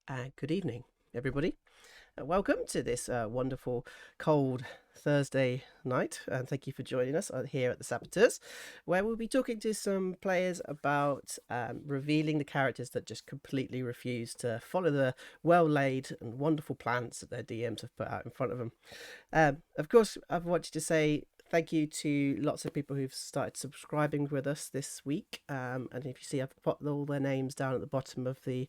And good evening, everybody. Welcome to this wonderful cold Thursday night, and thank you for joining us here at the Saboteurs, where we'll be talking to some players about revealing the characters that just completely refuse to follow the well-laid and wonderful plans that their DMs have put out in front of them. Of course, I've wanted to say thank you to lots of people who've started subscribing with us this week. And if you see, I've put all their names down at the bottom of the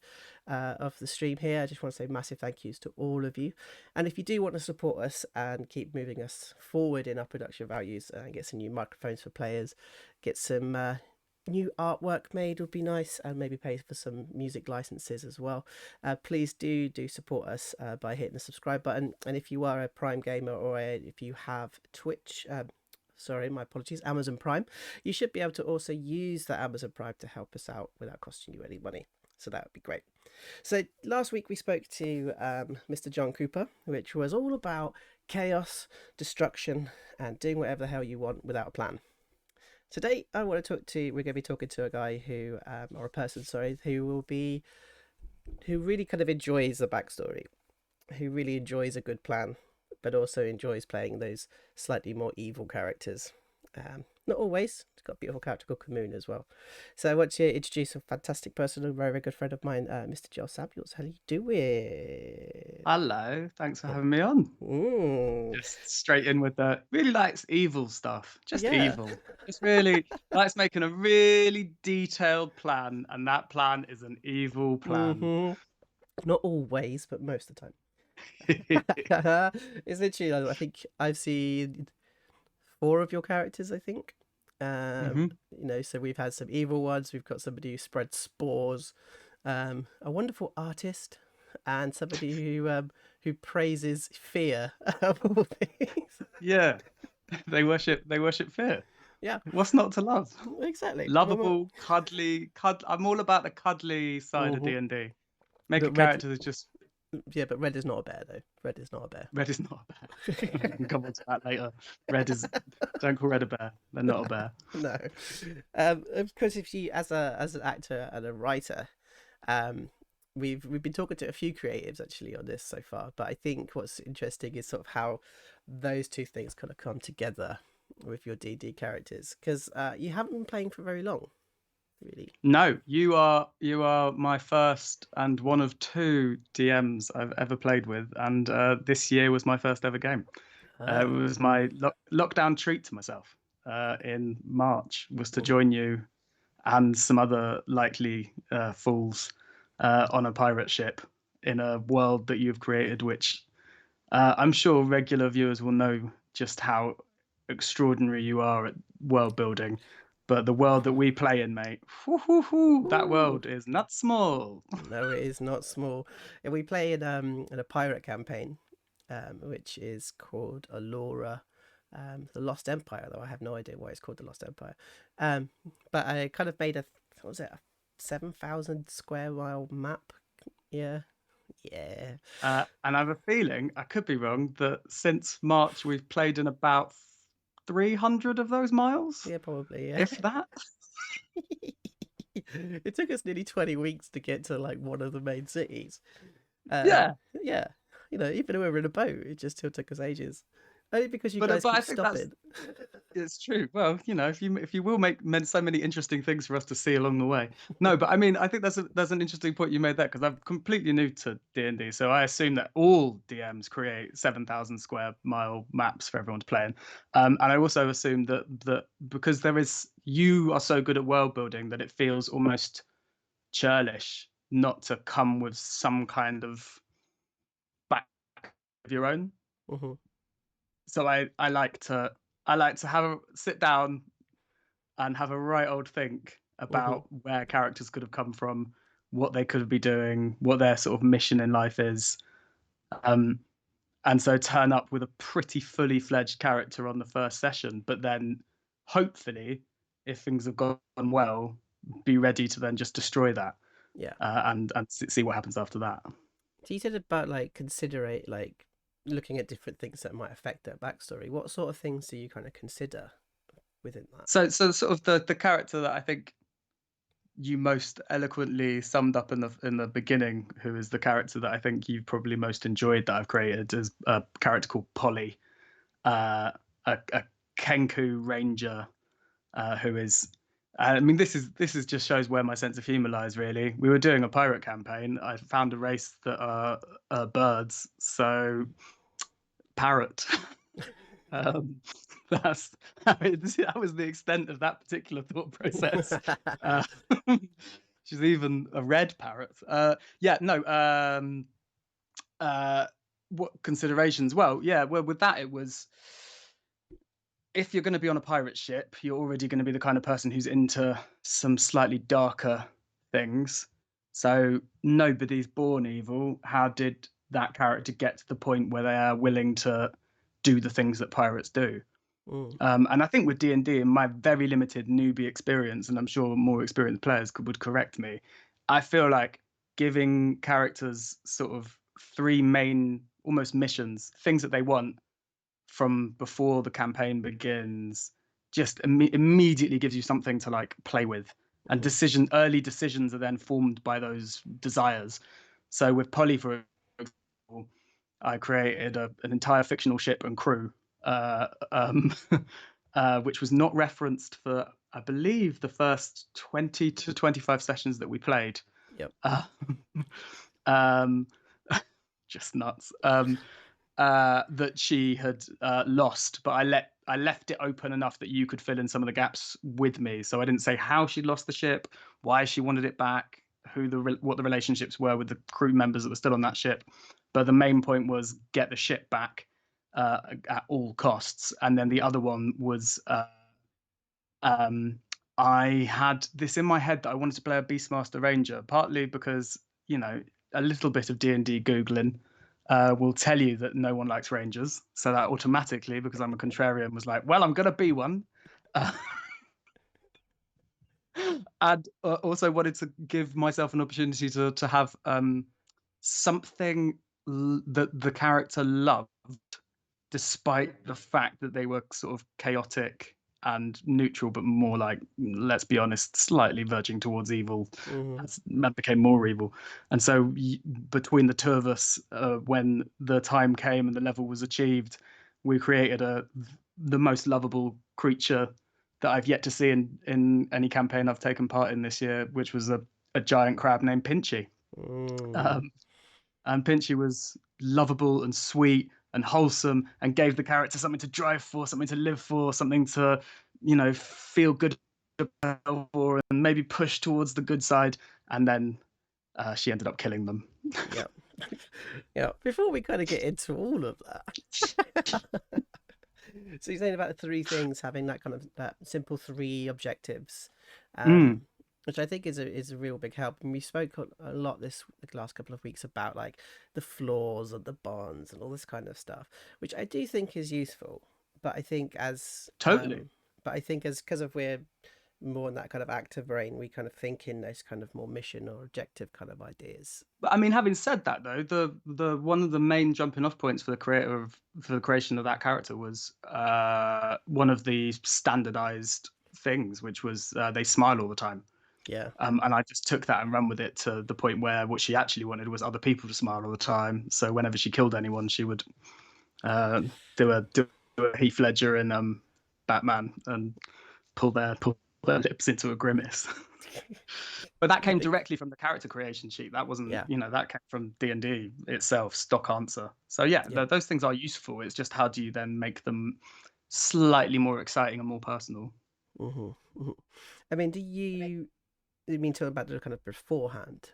stream here. I just want to say massive thank yous to all of you. And if you do want to support us and keep moving us forward in our production values and get some new microphones for players, get some new artwork made would be nice, and maybe pay for some music licenses as well. Please do support us by hitting the subscribe button. And if you are a Prime gamer or if you have Twitch, sorry, my apologies, Amazon Prime, you should be able to also use that Amazon Prime to help us out without costing you any money. So that would be great. So last week we spoke to Mr. John Cooper, which was all about chaos, destruction, and doing whatever the hell you want without a plan. Today, we're going to be talking to a guy or a person, sorry, who really kind of enjoys the backstory, who really enjoys a good plan, but also enjoys playing those slightly more evil characters. Not always. It's got a beautiful character called Kamoon as well. So I want to introduce a fantastic person, a very, very good friend of mine, Mr. Joel Samuels. How are you doing? Hello, thanks for having me on. Mm, Just straight in with the really likes evil stuff. Just yeah. evil. Just really likes making a really detailed plan, and that plan is an evil plan. Not always, but most of the time. It's literally, I think I've seen four of your characters, I think. hmm So we've had some evil ones, we've got somebody who spreads spores, a wonderful artist, and somebody who praises fear of all things. Yeah, they worship fear. Yeah, What's not to love? exactly. Lovable, cuddly, I'm all about the cuddly side of Mhm. D&D. But Making red, characters is just yeah, but red is not a bear though. Red is not a bear. red is not a bear. We can come on to that later. Red is don't call red a bear. They're not a bear. No. Of course, if you as an actor and a writer, um, we've been talking to a few creatives actually on this so far, but I think what's interesting is sort of how those two things kind of come together with your D&D characters, because you haven't been playing for very long, really. No, you are my first and one of two DMs I've ever played with, and this year was my first ever game. It Ah. was my lockdown treat to myself in March was to join you and some other likely fools on a pirate ship in a world that you've created, which I'm sure regular viewers will know just how extraordinary you are at world building. But the world that we play in, mate, that Ooh. world is not small. No, it is not small. And we play in a pirate campaign, which is called Allura, the Lost Empire. Though I have no idea why it's called the Lost Empire. Um, but I kind of made what was it, a 7,000 square mile map? Yeah, yeah, And I have a feeling, I could be wrong, that since March we've played in about 300 of those miles, yeah, probably, yeah. if that. It took us nearly 20 weeks to get to like one of the main cities. Yeah, Yeah, even though we were in a boat, it just still took us ages. Only because you guys but I keep think that's stopping. it's true. Well, if you will make so many interesting things for us to see along the way. No, but I mean, I think that's an interesting point you made there because I'm completely new to D&D, so I assume that all DMs create 7,000 square mile maps for everyone to play in, and I also assume that because you are so good at world building that it feels almost churlish not to come with some kind of back of your own. Mhm. So I like to have a sit down and have a right old think Mhm. about where characters could have come from, what they could be doing, what their sort of mission in life is. Um, and so turn up with a pretty fully fledged character on the first session, but then hopefully, if things have gone well, be ready to then just destroy that Yeah. and see what happens after that. So you said about like considerate like looking at different things that might affect their backstory. What sort of things do you kind of consider within that? So sort of the character that I think you most eloquently summed up in the beginning, who is the character that I think you've probably most enjoyed that I've created, is a character called Polly, a Kenku ranger, who is. I mean, this is just shows where my sense of humor lies. Really, we were doing a pirate campaign. I found a race that are birds, so parrot. Um, that's that was the extent of that particular thought process. Uh, she's even a red parrot. Yeah, no. Uh, what considerations? Well, yeah. Well, with that, it was if you're going to be on a pirate ship, you're already going to be the kind of person who's into some slightly darker things. So nobody's born evil. How did that character get to the point where they are willing to do the things that pirates do? Mm, And I think with D&D, in my very limited newbie experience, and I'm sure more experienced players would correct me, I feel like giving characters sort of three main almost missions, things that they want from before the campaign begins, just immediately gives you something to like play with. And mm, early decisions are then formed by those desires. So with Polly, for example, I created an entire fictional ship and crew, uh, um, which was not referenced for, I believe, the first 20 to 25 sessions that we played. yep. Uh, um, just nuts. That she had lost, but I left it open enough that you could fill in some of the gaps with me. So I didn't say how she lost the ship, why she wanted it back, what the relationships were with the crew members that were still on that ship. But the main point was get the ship back at all costs. And then the other one was um, I had this in my head that I wanted to play a Beastmaster Ranger, partly because a little bit of D&D googling will tell you that no one likes rangers. So that automatically, because I'm a contrarian, was like, well, I'm gonna be one. Uh, and also wanted to give myself an opportunity to have something that the character loved, despite the fact that they were sort of chaotic and neutral, but more like, let's be honest, slightly verging towards evil Mm, as man became more evil. And so between the two of us, when the time came and the level was achieved, we created the most lovable creature that I've yet to see in any campaign I've taken part in this year, which was a giant crab named Pinchy. mm. Um, and Pinchy was lovable and sweet and wholesome and gave the character something to drive for, something to live for, something to, feel good for, and maybe push towards the good side. And then she ended up killing them. Yep. Yeah. Before we kind of get into all of that, so you're saying about the three things having that kind of that simple three objectives, Mm, which I think is a real big help. And we spoke a lot this the last couple of weeks about like the flaws and the bonds and all this kind of stuff, which I do think is useful. But I think totally. as because of we're more in that kind of active brain, we kind of think in those kind of more mission or objective kind of ideas. But I mean, having said that, though, the one of the main jumping off points for the creation of that character was one of the standardized things, which was they smile all the time. Yeah. And I just took that and ran with it to the point where what she actually wanted was other people to smile all the time. So whenever she killed anyone, she would uh, do a Heath Ledger and Batman and pull their lips into a grimace. But that came directly from the character creation sheet. That wasn't, Yeah. that came from D&D itself, stock answer. So yeah, Yeah. those things are useful. It's just how do you then make them slightly more exciting and more personal? Hmm. Hmm. I mean, you mean talking about the kind of beforehand?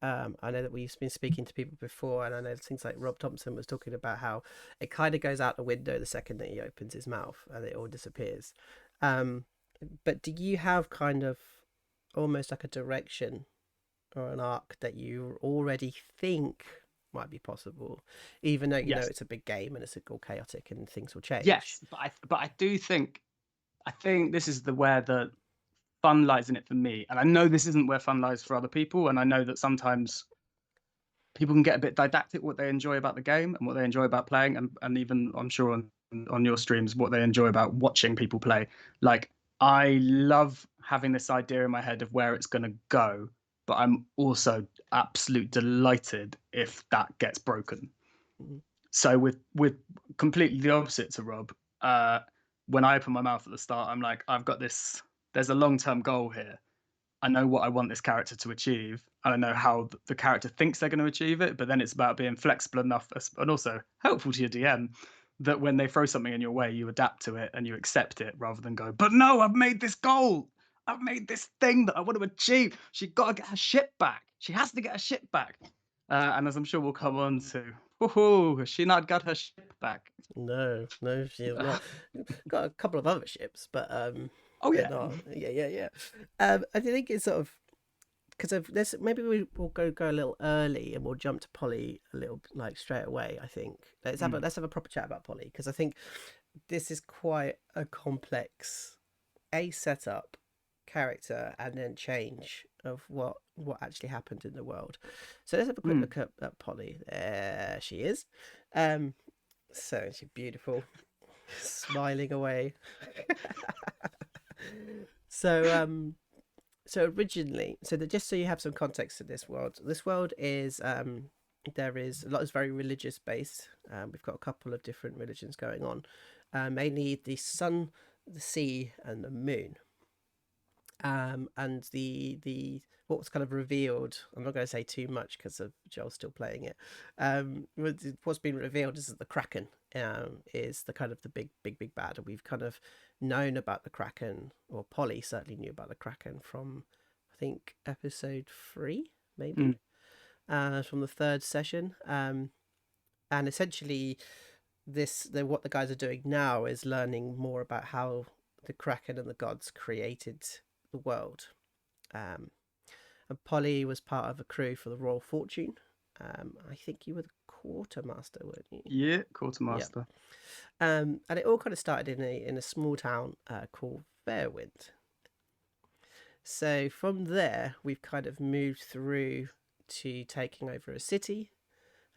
I know that we've been speaking to people before, and I know things like Rob Thompson was talking about how it kind of goes out the window the second that he opens his mouth and it all disappears. Um, but do you have kind of almost like a direction or an arc that you already think might be possible, even though you know Yes. it's a big game and it's all chaotic and things will change? Yes, but I do think I think this is the where the fun lies in it for me. And I know this isn't where fun lies for other people. And I know that sometimes people can get a bit didactic what they enjoy about the game and what they enjoy about playing, and even I'm sure on your streams what they enjoy about watching people play. Like I love having this idea in my head of where it's going to go, but I'm also absolute delighted if that gets broken. Mhm. So with completely the opposite to Rob, when I open my mouth at the start, I'm like, I've got this. There's a long-term goal here. I know what I want this character to achieve, and I know how the character thinks they're going to achieve it. But then it's about being flexible enough, and also helpful to your DM, that when they throw something in your way, you adapt to it and you accept it, rather than go, "But no, I've made this goal. I've made this thing that I want to achieve. She got to get her ship back. She has to get her ship back." And as I'm sure we'll come on to, woohoo, has she not got her ship back? No, she has not. Got a couple of other ships, but Oh they're yeah. not. Yeah. I think it's sort of because of this. Maybe we'll go a little early and we'll jump to Polly a little like straight away. I think Mm. let's have a proper chat about Polly because I think this is quite a complex setup, character, and then change of what actually happened in the world. So let's have a quick Mm. look at Polly. There she is. Um, so she's beautiful, smiling away. so so originally, just so you have some context to this world is there is a lot is very religious based. We've got a couple of different religions going on, mainly the sun, the sea, and the moon. And the what was kind of revealed, I'm not going to say too much because of Joel still playing it. What's been revealed is that the Kraken is the kind of the big bad, and we've kind of known about the Kraken, or Polly certainly knew about the Kraken from I think episode 3 maybe, Mm. from the third session. And essentially what the guys are doing now is learning more about how the Kraken and the gods created the world. Um, and Polly was part of a crew for the Royal Fortune. I think you were the quartermaster, weren't you? Yeah, Yeah. quartermaster. And it all kind of started in a small town called Fairwind. So from there, we've kind of moved through to taking over a city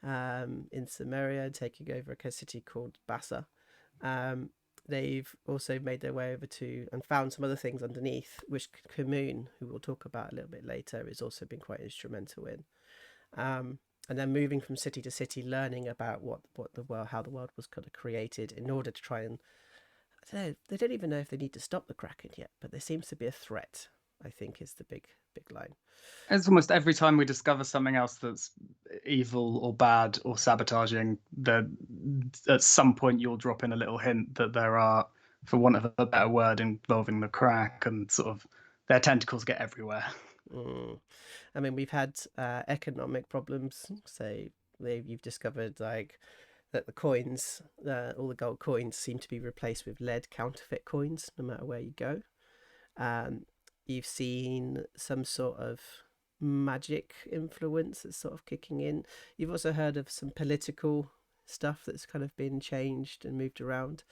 in Samaria, taking over a city called Bassa. Um, they've also made their way over to and found some other things underneath, which Kamoon, who we'll talk about a little bit later, has also been quite instrumental in. And then moving from city to city, learning about what the world, how the world was kind of created, in order to try and I don't know, they don't even know if they need to stop the Kraken yet, but there seems to be a threat. I think is the big line. It's almost every time we discover something else that's evil or bad or sabotaging, that at some point you'll drop in a little hint that there are, for want of a better word, involving the crack, and sort of their tentacles get everywhere. Mm. I mean, we've had economic problems. So you've discovered like that the coins, all the gold coins, seem to be replaced with lead counterfeit coins, no matter where you go. Um, you've seen some sort of magic influence that's sort of kicking in. You've also heard of some political stuff that's kind of been changed and moved around.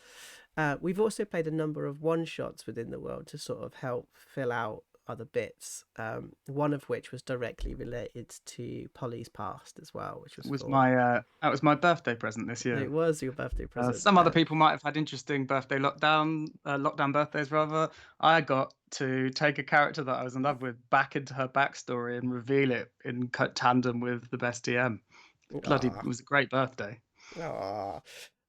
We've also played a number of one shots within the world to sort of help fill out other bits. One of which was directly related to Polly's past as well, which was for That was my birthday present this year. it was your birthday present. Some other people might have had interesting lockdown birthdays rather. I got to take a character that I was in love with back into her backstory and reveal it in tandem with the best DM. Bloody, Ah, it was a great birthday. ah.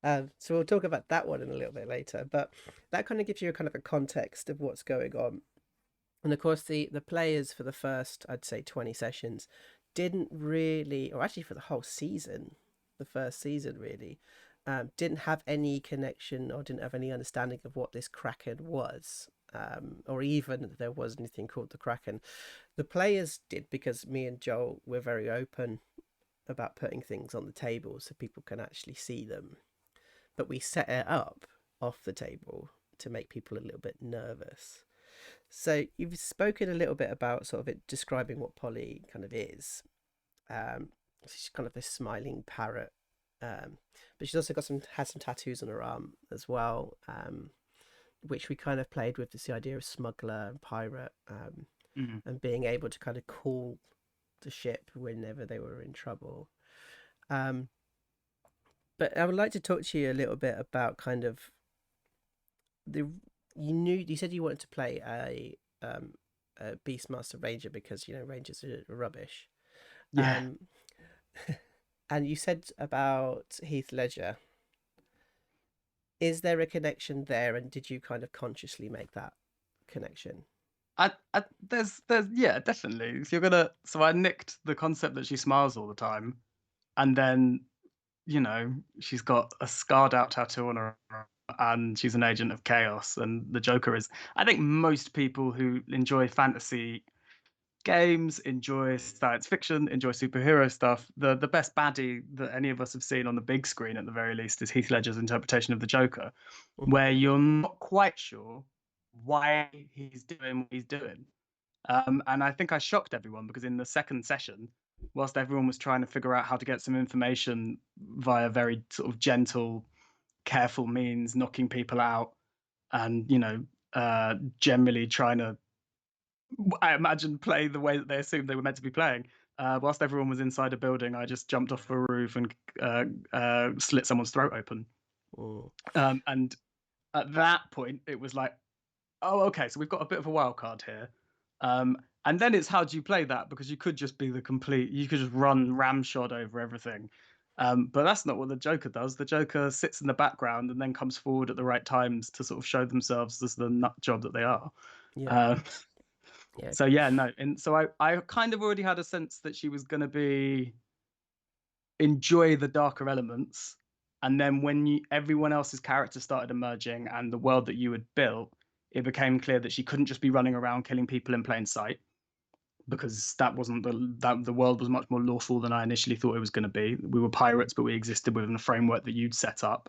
So we'll talk about that one in a little bit later, but that kind of gives you a kind of a context of what's going on. And of course, the players for the first, I'd say, 20 sessions didn't really, or actually for the whole season, the first season really, didn't have any connection or didn't have any understanding of what this Kraken was, or even that there was anything called the Kraken. The players did because me and Joel were very open about putting things on the table so people can actually see them. But we set it up off the table to make people a little bit nervous. So you've spoken a little bit about sort of it describing what Polly kind of is. She's kind of a smiling parrot, but she's also has some tattoos on her arm as well, which we kind of played with this idea of smuggler and pirate, Mm. and being able to kind of call the ship whenever they were in trouble. Um, but I would like to talk to you a little bit about kind of the you said you wanted to play a Beastmaster Ranger because Rangers are rubbish. Yeah. Um, and you said about Heath Ledger. Is there a connection there, and did you kind of consciously make that connection? There's yeah, definitely. If you're gonna, so I nicked the concept that she smiles all the time, and then she's got a scarred out tattoo on her, and she's an agent of chaos. And the Joker is, I think most people who enjoy fantasy games, enjoy science fiction, enjoy superhero stuff, the best baddie that any of us have seen on the big screen at the very least is Heath Ledger's interpretation of the Joker, Mhm. where you're not quite sure why he's doing what he's doing. And I think I shocked everyone because in the second session, whilst everyone was trying to figure out how to get some information via very sort of gentle, careful means, knocking people out, and generally trying to, I imagine, play the way that they assumed they were meant to be playing. Whilst everyone was inside a building, I just jumped off a roof and slit someone's throat open. Mm. And at that point, it was like, oh, okay, so we've got a bit of a wild card here. And then it's how do you play that? Because you could just be you could just run ramshot over everything. But that's not what the Joker does. The Joker sits in the background and then comes forward at the right times to sort of show themselves as the nut job that they are. Yeah, Um, yeah, so yeah, no, and so I kind of already had a sense that she was going to be enjoy the darker elements, and then when everyone else's character started emerging and the world that you had built, it became clear that she couldn't just be running around killing people in plain sight, because that wasn't the world was much more lawful than I initially thought it was going to be. We were pirates, but we existed within a framework that you'd set up.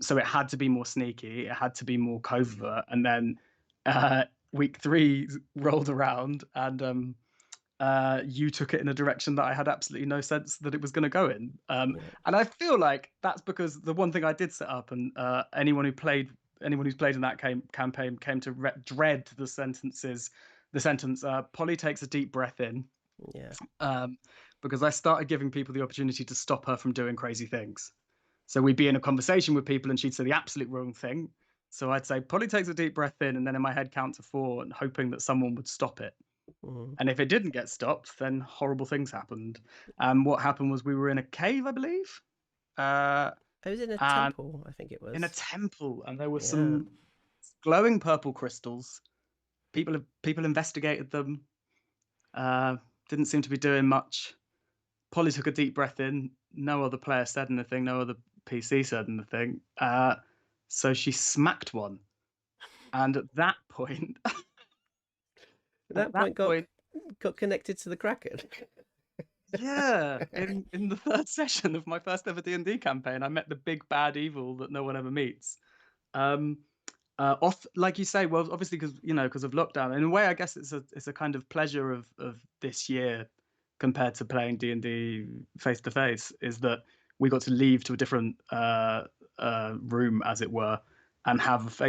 So it had to be more sneaky, it had to be more covert, and then week three rolled around, and you took it in a direction that I had absolutely no sense that it was going to go in. yeah, And I feel like that's because the one thing I did set up, and anyone who's played in that campaign came to dread the sentence, Polly takes a deep breath in, yeah. um, because I started giving people the opportunity to stop her from doing crazy things. So we'd be in a conversation with people and she'd say the absolute wrong thing. So I'd say, Polly takes a deep breath in, and then in my head count to 4 and hoping that someone would stop it. Mm. And if it didn't get stopped, then horrible things happened. What happened was we were in a cave, I believe, uh, I was in a and temple, I think it in a was. temple, and there were Yeah. some glowing purple crystals. People investigated them. Uh, didn't seem to be doing much. Polly took a deep breath in. No other player said anything. No other PC said anything. So she smacked one, and at that point, At at that that point, point, got connected to the Kraken. yeah, in the third session of my first ever D&D campaign, I met the big bad evil that no one ever meets. Um, off, like you say, well, obviously because of lockdown. In a way, I guess it's a kind of pleasure of this year compared to playing D&D face to face, is that we got to leave to a different room, as it were, and have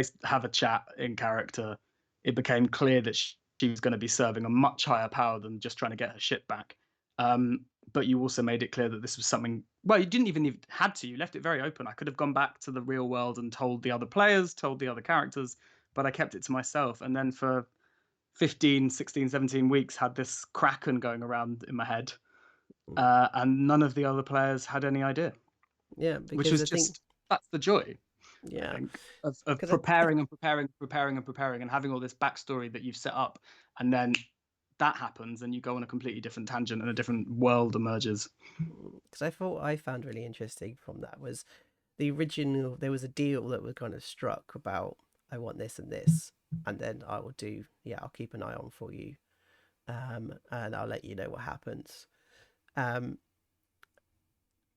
a chat in character. It became clear that she was going to be serving a much higher power than just trying to get her shit back. Um, but you also made it clear that this was something. Well, you didn't even had to. You left it very open. I could have gone back to the real world and told the other players, told the other characters, but I kept it to myself. And then for 15, 16, 17 weeks, had this kraken going around in my head, Mm. and none of the other players had any idea. Yeah, Which because was I think, just that's the joy, I yeah, think, of because preparing and preparing, preparing and preparing, and having all this backstory that you've set up, and then that happens, and you go on a completely different tangent, and a different world emerges. I thought I found really interesting from that was the original. There was a deal that was kind of struck about I want this and this, and then I will do. Yeah, I'll keep an eye on for you, and I'll let you know what happens. Um,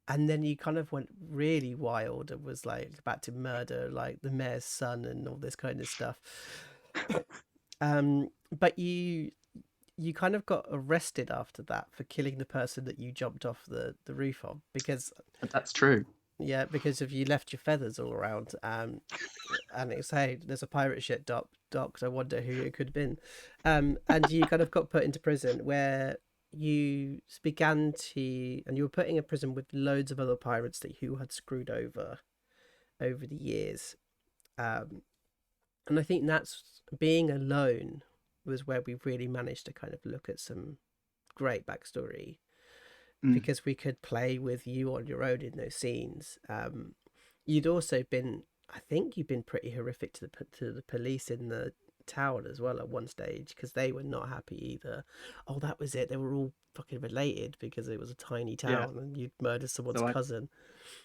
and then you kind of went really wild and was like about to murder like the mayor's son and all this kind of stuff. But you kind of got arrested after that for killing the person that you jumped off the roof of because That's true. yeah, because if you left your feathers all around, and it's hey, there's a pirate ship docked. I wonder who it could have been, and you kind of got put into prison where you began to, and you were put in a prison with loads of other pirates that who had screwed over the years, and I think that's being alone was where we really managed to kind of look at some great backstory, Mm. because we could play with you on your own in those scenes. You'd also been, I think you've been pretty horrific to the police in the town as well at one stage, because they were not happy either. Oh, that was it. They were all fucking related because it was a tiny Yeah. town and you'd murdered someone's So cousin.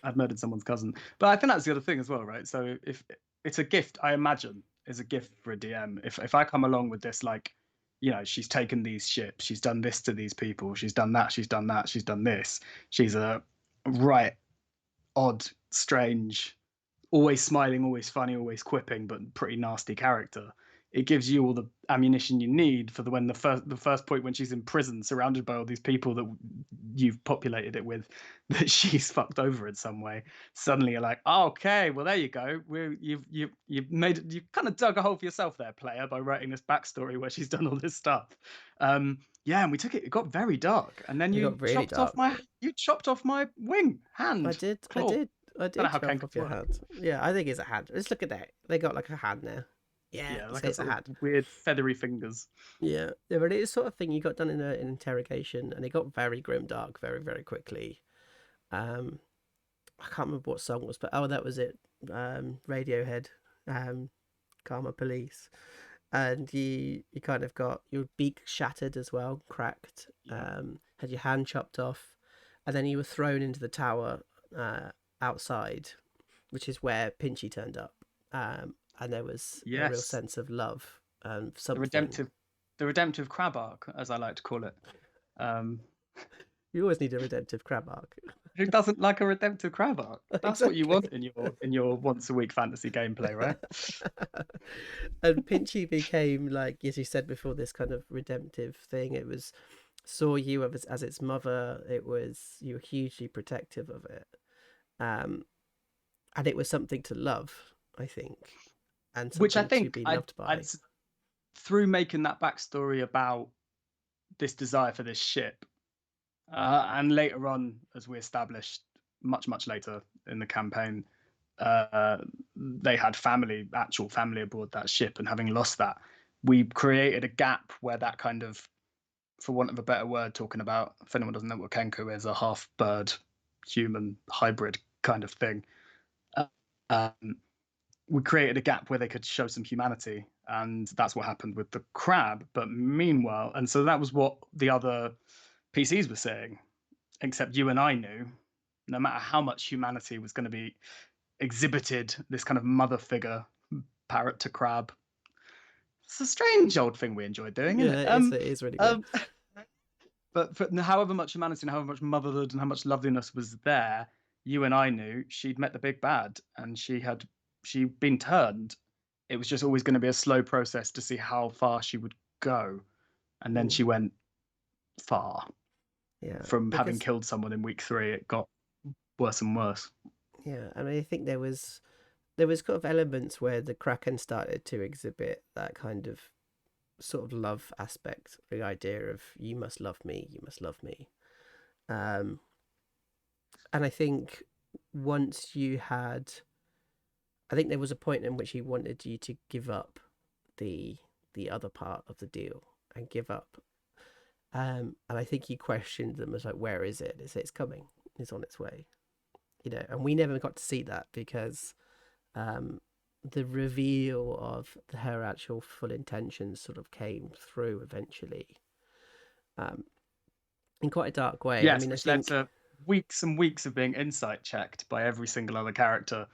I'd murdered someone's cousin. But I think that's the other thing as well, right? So if it's a gift, I imagine is a gift for a DM. If I come along with this, like, she's taken these ships, she's done this to these people, she's done that, she's done that, she's done this. She's a right odd, strange, always smiling, always funny, always quipping, but pretty nasty character. It gives you all the ammunition you need for the first point when she's in prison, surrounded by all these people that you've populated it with, that she's fucked over in some way. Suddenly you're like, oh, okay, well there you go. You've kind of dug a hole for yourself there, player, by writing this backstory where she's done all this stuff. Yeah, and we took it. It got very dark, and then It you got really chopped off dark. my wing, I hand, did, I claw. did, I Don't know did how chop Kenkus off your work. hand. Yeah, I think it's a hand. Let's look at that. They got like a hand now. Yeah, Yeah, like say a it's a sort of hand. weird feathery fingers. Yeah, yeah, but it is sort of thing you got done in an interrogation, and it got very grim dark very, very quickly. Um, I can't remember what song it was, but oh, that was it. Radiohead, um, Karma Police, and you kind of got your beak shattered as well, cracked. Yeah. Had your hand chopped off, and then you were thrown into the tower outside, which is where Pinchy turned up. And there was a real Yes. sense of love and The something. redemptive the redemptive crab arc, as I like to call it. Um, You always need a redemptive crab arc. who doesn't like a redemptive crab arc? That's what you Exactly. want in your once a week fantasy gameplay, right? And Pinchy became, like, as you said before, this kind of redemptive thing. It was saw you as its mother. It was, you were hugely protective of it, um, and it was something to love, I think, and Which I something to think be I'd, loved I'd by. through making that backstory about this desire for this ship, and later on, as we established much later in the campaign, they had actual family aboard that ship, and having lost that, we created a gap where that kind of, for want of a better word, talking about, if anyone doesn't know what Kenku is, a half bird human hybrid kind of thing. Uh, um, we created a gap where they could show some humanity, and that's what happened with the crab. But meanwhile, and so that was what the other PCs were saying, except you and I knew, no matter how much humanity was going to be exhibited, this kind of mother figure, parrot to crab. It's a strange old thing we enjoy doing, isn't Yeah, it? it is really weird. Um, but for however much humanity and however much motherhood and how much loveliness was there, you and I knew she'd met the big bad, and she'd been turned. It was just always going to be a slow process to see how far she would go, and then Mm, she went far. yeah, From having because killed someone in week 3, it got worse and worse. yeah, I mean, I think there was kind of elements where the Kraken started to exhibit that kind of sort of love aspect, the idea of you must love me, you must love me. Um, and I think once you had, I think there was a point in which he wanted you to give up the the other part of the deal and give up. And I think he questioned them as like, where is it? It's coming. It's on its way. And we never got to see that because um, the reveal of her actual full intentions sort of came through eventually, um, in quite a dark way. I Yes, mean, I which led think to weeks and weeks of being insight checked by every single other character.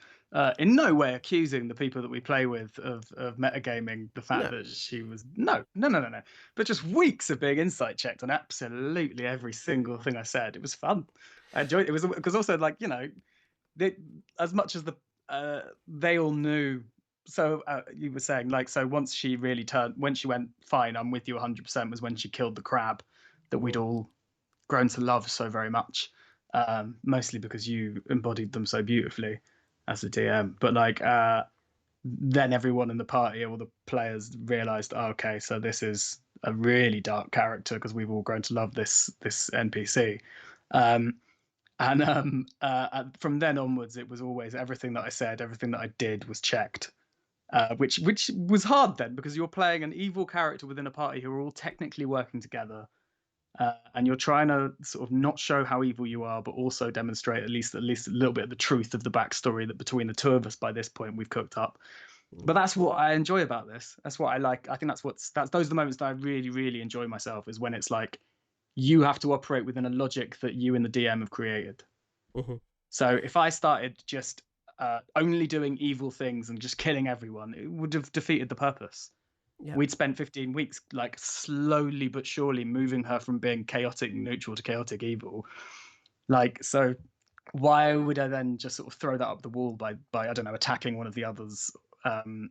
In no way accusing the people that we play with of metagaming the fact no, that she was no, but just weeks of being insight checked on absolutely every single thing I said. It was fun. I enjoyed it. It was because also, like, they, as much as they all knew. So you were saying, like, so once she really turned, when she went fine, I'm with you 100%, was when she killed the crab that we'd mm, all grown to love so very much, mostly because you embodied them so beautifully as a DM. But like, then everyone in the party, all the players, realized, oh, okay, so this is a really dark character because we've all grown to love this NPC. Um, and from then onwards, it was always everything that I said, everything that I did was checked. which was hard then because you're playing an evil character within a party who are all technically working together, and you're trying to sort of not show how evil you are, but also demonstrate at least a little bit of the truth of the backstory that between the two of us by this point we've cooked up. But that's what I enjoy about this. That's what I like. I think that's those are the moments that I really really enjoy myself, is when it's like you have to operate within a logic that you and the DM have created. Hmm. So if I started just only doing evil things and just killing everyone, it would have defeated the purpose. Yeah. We'd spent 15 weeks like slowly but surely moving her from being chaotic neutral to chaotic evil. Like, so why would I then just sort of throw that up the wall by I don't know, attacking one of the others, um,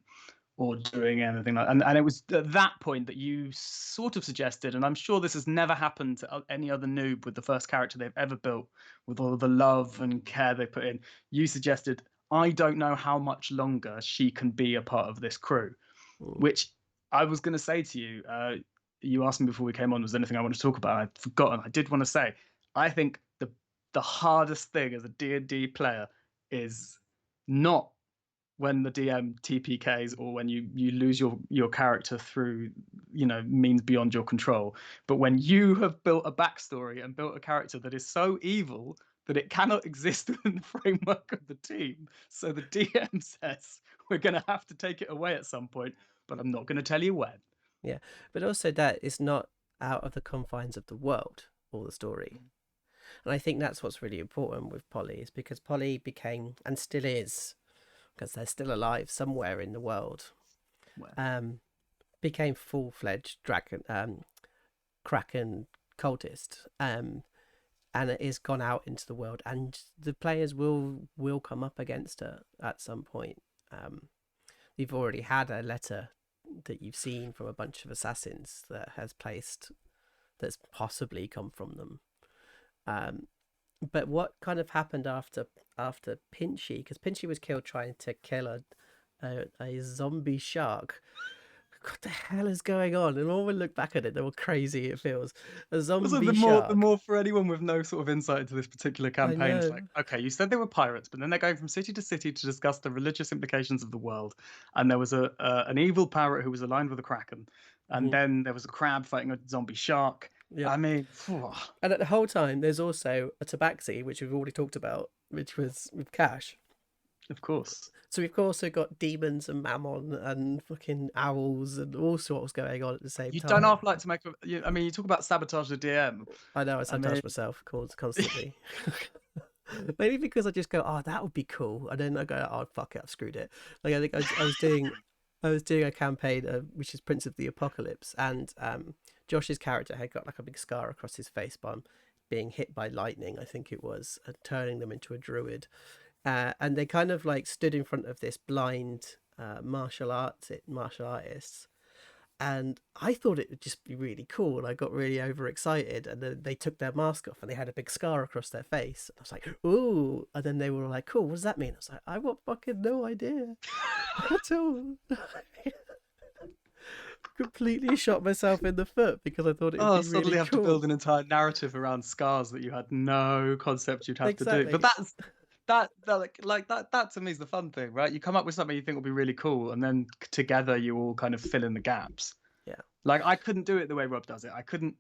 or doing anything like, and it was at that point that you sort of suggested, and I'm sure this has never happened to any other noob with the first character they've ever built, with all the love and care they put in. You suggested, I don't know how much longer she can be a part of this crew, Mm. which I was going to say to you. You asked me before we came on, was there anything I want to talk about? I'd forgotten. I did want to say, I think the hardest thing as a D&D player is not when the DM TPKs or when you lose your character through, means beyond your control, but when you have built a backstory and built a character that is so evil that it cannot exist within the framework of the team. So the DM says, we're going to have to take it away at some point, but I'm not going to tell you when. Yeah, but also that is not out of the confines of the world or the story. And I think that's what's really important with Poly, is because Poly became, and still is, because they're still alive somewhere in the world, Well, became full-fledged dragon, kraken cultist, and it is gone out into the world, and the players will come up against her at some point. You've already had a letter that you've seen from a bunch of assassins that's possibly come from them. But what kind of happened after Pinchy? Because Pinchy was killed trying to kill a zombie shark. What the hell is going on? And when we look back at it, the more crazy it feels. A also, zombie the more shark. for anyone with no sort of insight into this particular I campaign, it's like, know. okay, you said they were pirates, but then they're going from city to city to discuss the religious implications of the world. And there was an evil pirate who was aligned with a kraken, and Hmm. then there was a crab fighting a zombie shark. Yep. I mean, phew, And at the whole time, there's also a tabaxi, which we've already talked about, which was with Cash. of course. So we've also got demons and mammon and fucking owls and all sorts going on at the same You don't time. half like to make I mean, you talk about sabotage the DM. I know I I mean, sabotage myself constantly. Maybe because I just go, oh, that would be cool, and then I go, oh, fuck it, I've screwed it. Like I think I was doing a campaign which is Prince of the Apocalypse, and Josh's character had got like a big scar across his face by being hit by lightning, I think it was, and turning them into a druid. And they kind of like stood in front of this blind martial artists, and I thought it would just be really cool. And I got really overexcited, and then they took their mask off, and they had a big scar across their face. And I was like, "Ooh!" And then they were like, "Cool, what does that mean?" I was like, "I want fucking no idea at all." Completely shot myself in the foot because I thought it would oh, be suddenly really have to build cool. an entire narrative around scars that you had no concept you'd have to do. But Exactly. that to me is the fun thing, right? You come up with something you think will be really cool, and then together you all kind of fill in the gaps. Yeah. Like, I couldn't do it the way Rob does it. I couldn't.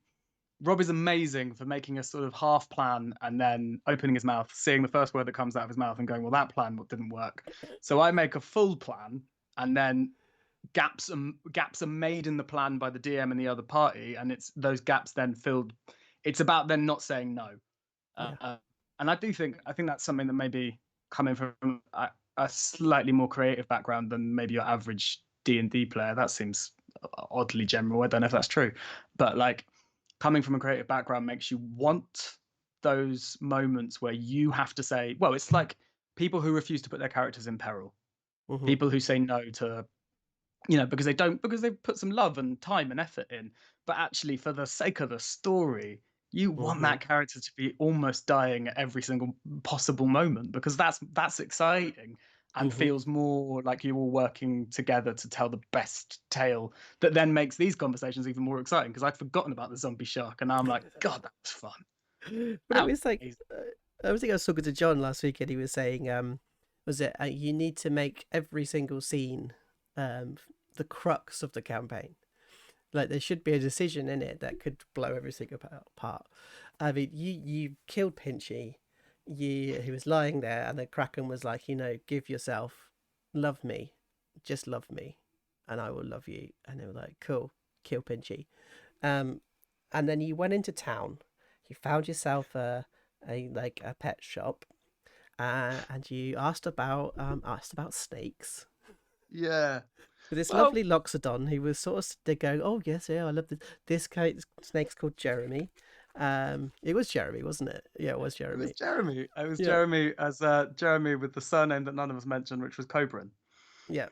Rob is amazing for making a sort of half plan and then opening his mouth, seeing the first word that comes out of his mouth, and going, "Well, that plan didn't work." So I make a full plan, and then gaps are made in the plan by the DM and the other party, and it's those gaps then filled. It's about then not saying no, Yeah. uh, and I think that's something that maybe coming from a slightly more creative background than maybe your average D&D player. That seems oddly general. I don't know if that's true, but like coming from a creative background makes you want those moments where you have to say, well, it's like people who refuse to put their characters in peril, Hmm. people who say no to, because they've put some love and time and effort in, but actually for the sake of the story, you want Hmm. that character to be almost dying at every single possible moment, because that's exciting and Hmm. feels more like you're all working together to tell the best tale, that then makes these conversations even more exciting, because I'd forgotten about the zombie shark and now I'm like, God, that was fun. But it That was was like amazing. I was talking to John last week, and he was saying, was it you need to make every single scene the crux of the campaign. Like there should be a decision in it that could blow everything apart. I mean, you killed Pinchy. He was lying there, and the Kraken was like, give yourself, love me, just love me, and I will love you. And they were like, cool, kill Pinchy. And then you went into town. You found yourself a pet shop, and you asked about snakes. Yeah. This Well, lovely Loxodon, who was sort of going, oh yes, yeah, I love this. This snake's called Jeremy. It was Jeremy, wasn't it? Yeah, it was it was Jeremy. Jeremy. It was Yeah, Jeremy as Jeremy with the surname that none of us mentioned, which was Cobran. yeah.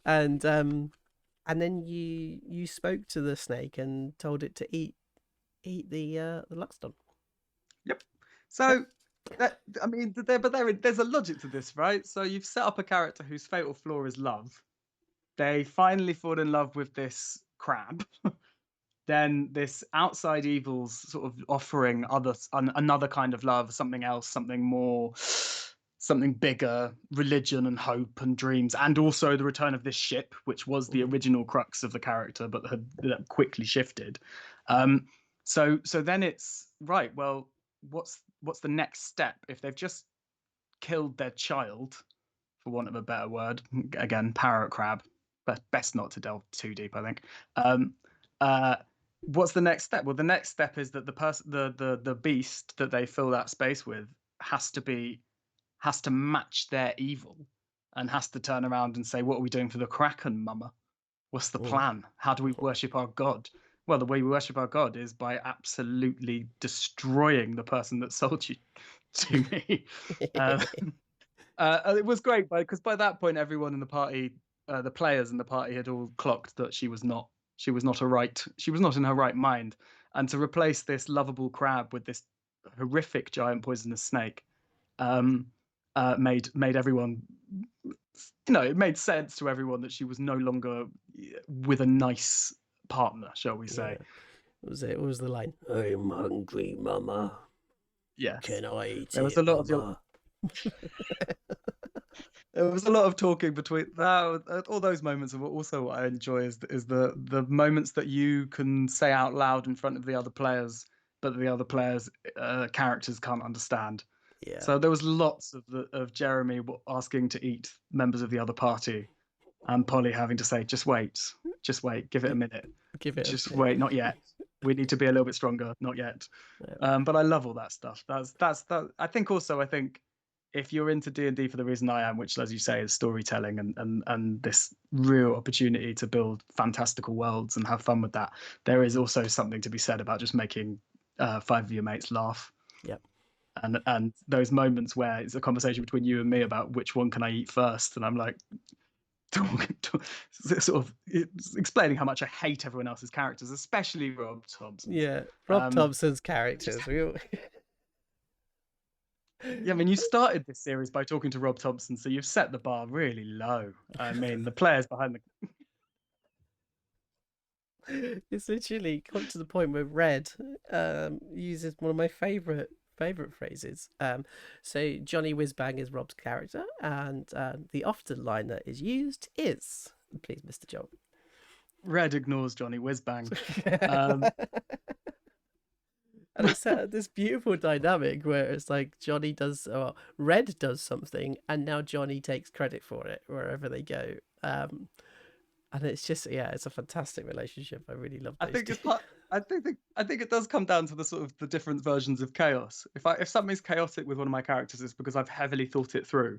And then you spoke to the snake and told it to eat the Loxodon. Yep. Uh, So that I mean, there's a logic to this, right? So you've set up a character whose fatal flaw is love. They finally fall in love with this crab. Then this outside evil's sort of offering another kind of love, something else, something more, something bigger, religion and hope and dreams, and also the return of this ship, which was the mm, original crux of the character, but had quickly shifted. Um, so then it's right. Well, what's the next step if they've just killed their child, for want of a better word? Again, parrot crab, but best not to delve too deep, I think. Um, uh, what's the next step? Well, the next step is that the beast that they fill that space with has to match their evil, and has to turn around and say, "What are we doing for the Kraken, Mama? What's the mm. plan? How do we worship our god?" Well, the way we worship our god is by absolutely destroying the person that sold you to me. Uh, it was great because by that point, everyone in the party, the players in the party, had all clocked that she was not she was not in her right mind, and to replace this lovable crab with this horrific giant poisonous snake, um, made everyone, it made sense to everyone that she was no longer with a nice partner, shall we Yeah. say? What was the line? I'm hungry, Mama. Yes, Can I eat there was it, a lot of Mama? there was a lot of talking between that. All those moments are also what I enjoy is the moments that you can say out loud in front of the other players, but the other players' characters can't understand. Yeah. So there was lots of Jeremy asking to eat members of the other party, and Polly having to say, just wait, give it a minute, Give it a just minute. wait, not yet. We need to be a little bit stronger, not yet. Yeah. But I love all that stuff. That's that. I think if you're into D&D for the reason I am, which, as you say, is storytelling and this real opportunity to build fantastical worlds and have fun with that, there is also something to be said about just making five of your mates laugh. Yep. And those moments where it's a conversation between you and me about which one can I eat first, and I'm like, sort of explaining how much I hate everyone else's characters, especially Rob Thompson's. Yeah. Rob Um, Thompson's just characters. Yeah, I mean, you started this series by talking to Rob Thompson, so you've set the bar really low. I mean, the players behind the It's literally got to the point where Red uses one of my favorite phrases. So Johnny Whizbang is Rob's character, and the often line that is used is, "Please, Mr. John." Red ignores Johnny Whizbang. Um, And it's set this beautiful dynamic where it's like Johnny does, or Red does something, and now Johnny takes credit for it wherever they go. And it's just, yeah, it's a fantastic relationship. I really love I those think two. it's part. I think it does come down to the sort of the different versions of chaos. If something's chaotic with one of my characters, it's because I've heavily thought it through.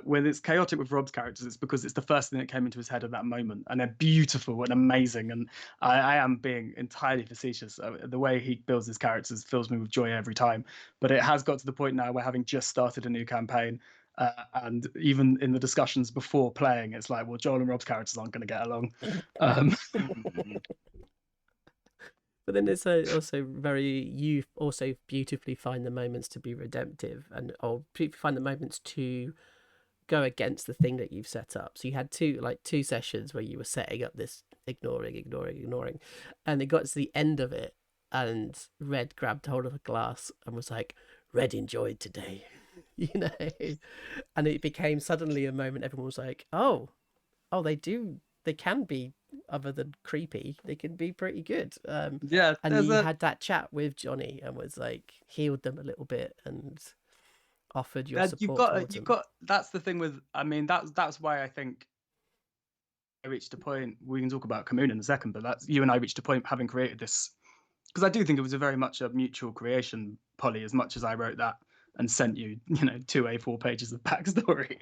When it's chaotic with Rob's characters, it's because it's the first thing that came into his head at that moment, and they're beautiful and amazing. And I am being entirely facetious. The way he builds his characters fills me with joy every time. But it has got to the point now where, having just started a new campaign, and even in the discussions before playing, it's like, well, Joel and Rob's characters aren't going to get along. Um, But then it's also you also beautifully find the moments to be redemptive, and or find the moments to go against the thing that you've set up. So you had two sessions where you were setting up this ignoring, and it got to the end of it, and Red grabbed hold of a glass and was like, "Red enjoyed today," you know, and it became suddenly a moment. Everyone was like, "Oh, oh, they do. They can be, other than creepy, they can be pretty good. Yeah, And there's you a had that chat with Johnny and was like healed them a little bit and offered your you've support got towards you've them. got that's the thing with I mean that's why I think I reached a point. We can talk about Kamoon in a second, but that's you and I reached a point having created this because I do think it was a very much a mutual creation, Polly. As much as I wrote that and sent you, two A4 pages of backstory,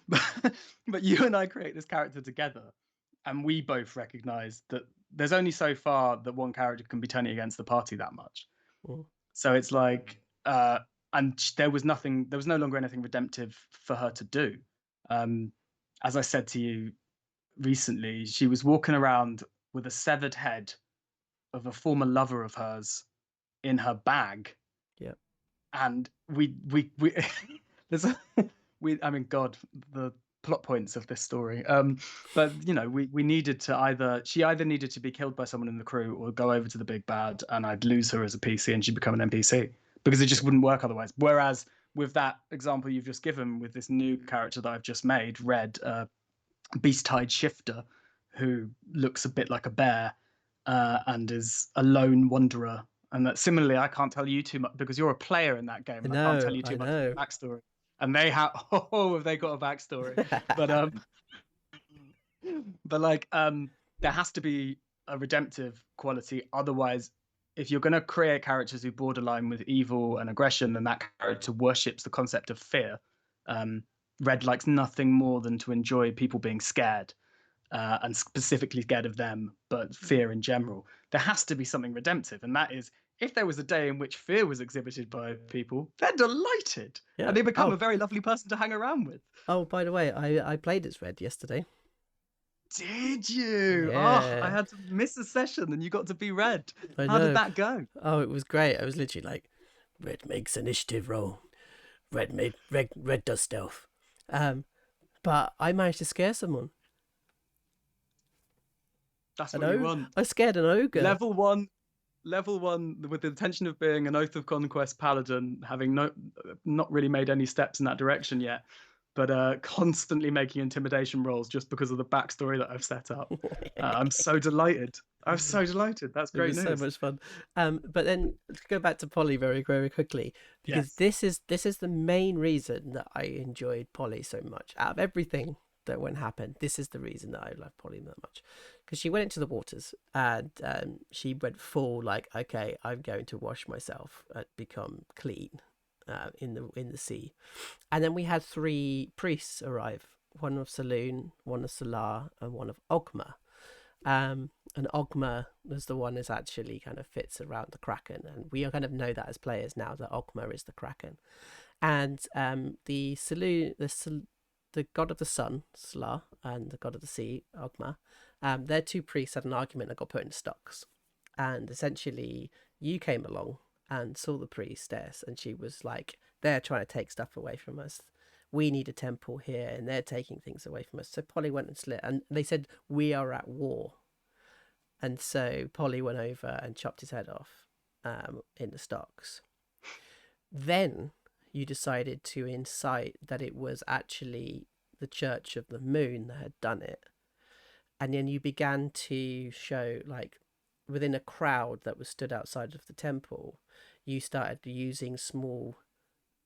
but, but you and I create this character together, and we both recognise that there's only so far that one character can be turning against the party that much. Mm. So it's like, and there was nothing, there was no longer anything redemptive for her to do. Um, as I said to you recently, she was walking around with a severed head of a former lover of hers in her bag, Yeah. and we there's a, we I mean God, the plot points of this story. But we needed to she either needed to be killed by someone in the crew or go over to the big bad, and I'd lose her as a PC and she'd become an NPC because it just wouldn't work otherwise. Whereas with that example you've just given with this new character that I've just made, Red, beast-tide shifter, who looks a bit like a bear, and is a lone wanderer. And that similarly, I can't tell you too much because you're a player in that game, I and I can't tell know. you I too much of know. the backstory. And they have have they got a backstory? But there has to be a redemptive quality. Otherwise, if you're going to create characters who borderline with evil and aggression, then that character worships the concept of fear. Um, Red likes nothing more than to enjoy people being scared, and specifically scared of them, but fear in general. There has to be something redemptive, and that is if there was a day in which fear was exhibited by people, they're delighted, and Yeah. they become Oh. a very lovely person to hang around with. Oh. By the way, I played as Red yesterday. Did you? Oh, I Yeah. had to miss a session, and you got to be Red. I How did know. that go? Oh, it was great. I was literally like, Red makes initiative roll. Red does stealth. But I managed to scare someone. That's An what you ogre. want. I scared an ogre. Level one, level one, with the intention of being an Oath of Conquest paladin, having not really made any steps in that direction yet, but constantly making intimidation rolls just because of the backstory that I've set up. I'm so delighted. I'm so delighted. That's It great was so news. much fun. But then to go back to Polly very, very quickly, because Yes. this is the main reason that I enjoyed Polly so much. Out of everything that went happened, this is the reason that I love Polly that much. Because she went into the waters and she went full like, okay, I'm going to wash myself and become clean in the sea. And then we had three priests arrive: one of Saloon, one of Salar, and one of Ogma. And Ogma was the one that actually kind of fits around the Kraken, and we kind of know that as players now that Ogma is the Kraken. And the Saloon, the god of the sun, Sla, and the god of the sea, Ogma, their two priests had an argument that got put in stocks, and essentially you came along and saw the priestess, and she was like, "They're trying to take stuff away from us. We need a temple here, and they're taking things away from us." So Polly went and slit, and they said, "We are at war." And so Polly went over and chopped his head off in the stocks. Then you decided to incite that it was actually the Church of the Moon that had done it. And then you began to show, like, within a crowd that was stood outside of the temple, you started using small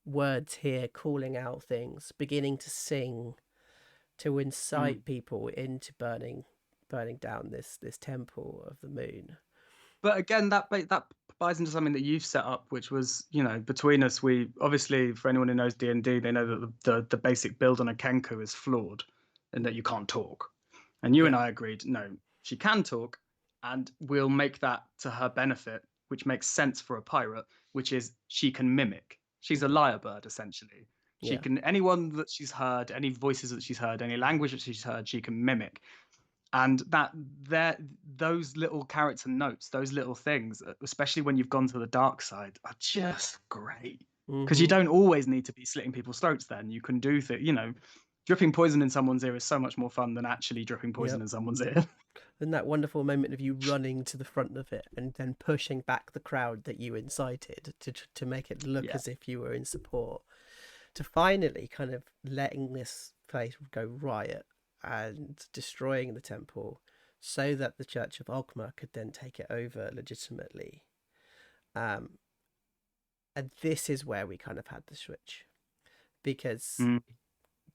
words here, calling out things, beginning to sing to incite people into burning down this temple of the moon. But again, that buys into something that you've set up, which was, between us, we obviously, for anyone who knows D&D, they know that the basic build on a Kenku is flawed and that you can't talk. And you Yeah. and I agreed, no, she can talk, and we'll make that to her benefit, which makes sense for a pirate, which is she can mimic. She's a lyrebird, essentially. She Yeah. can, anyone that she's heard, any voices that she's heard, any language that she's heard, she can mimic. And those little character notes, those little things, especially when you've gone to the dark side, are just great. Because you Mm-hmm. don't always need to be slitting people's throats. Then you can do things. Dripping poison in someone's ear is so much more fun than actually dripping poison Yep. in someone's ear. And that wonderful moment of you running to the front of it and then pushing back the crowd that you incited to make it look Yeah. as if you were in support, to finally kind of letting this place go riot and destroying the temple so that the Church of Ogma could then take it over legitimately. Um, and this is where we kind of had the switch, because Mm,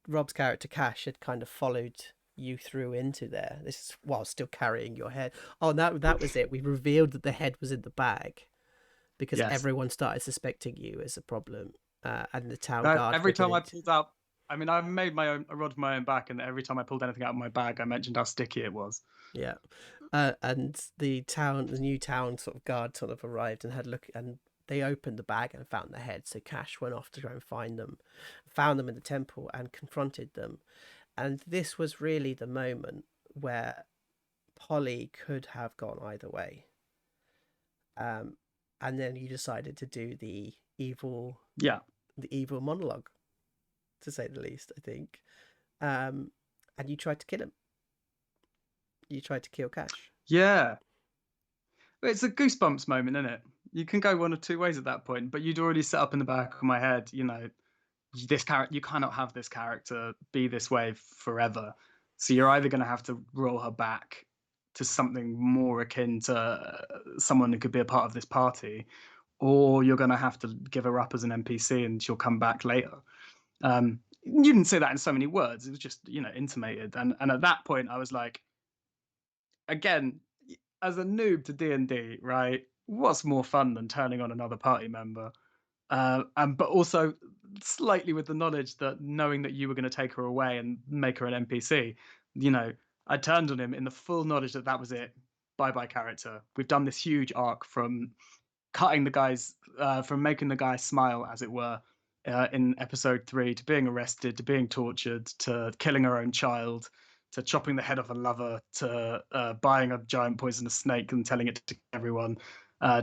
Rob's character Cash had kind of followed you through into there. This is while still carrying your head. Oh, that was it. We revealed that the head was in the bag because yes. everyone started suspecting you as a problem, and the town guard Every looking time I into. pulled out, I mean, I made my own a rod of my own back, and every time I pulled anything out of my bag, I mentioned how sticky it was. Yeah, and the new town sort of guard sort of arrived and had look, and they opened the bag and found the head. So Cash went off to try and find them, found them in the temple and confronted them. And this was really the moment where Polly could have gone either way. Um, and then you decided to do Yeah, the evil monologue, to say the least, I think. Um, and you tried to kill him. You tried to kill Cash. yeah. It's a goosebumps moment, isn't it? You can go one of two ways at that point, but you'd already set up in the back of my head, this character, you cannot have this character be this way forever. So you're either going to have to roll her back to something more akin to someone who could be a part of this party, or you're going to have to give her up as an NPC and she'll come back later. You didn't say that in so many words. It was just, intimated. And at that point, I was like, again, as a noob to D&D, right? What's more fun than turning on another party member? And but also slightly with the knowledge that knowing that you were going to take her away and make her an NPC, you know, I turned on him in the full knowledge that that was it. Bye bye character. We've done this huge arc from cutting the guys, from making the guy smile, as it were, in episode 3, to being arrested, to being tortured, to killing her own child, to chopping the head off a lover, to buying a giant poisonous snake and telling it to everyone,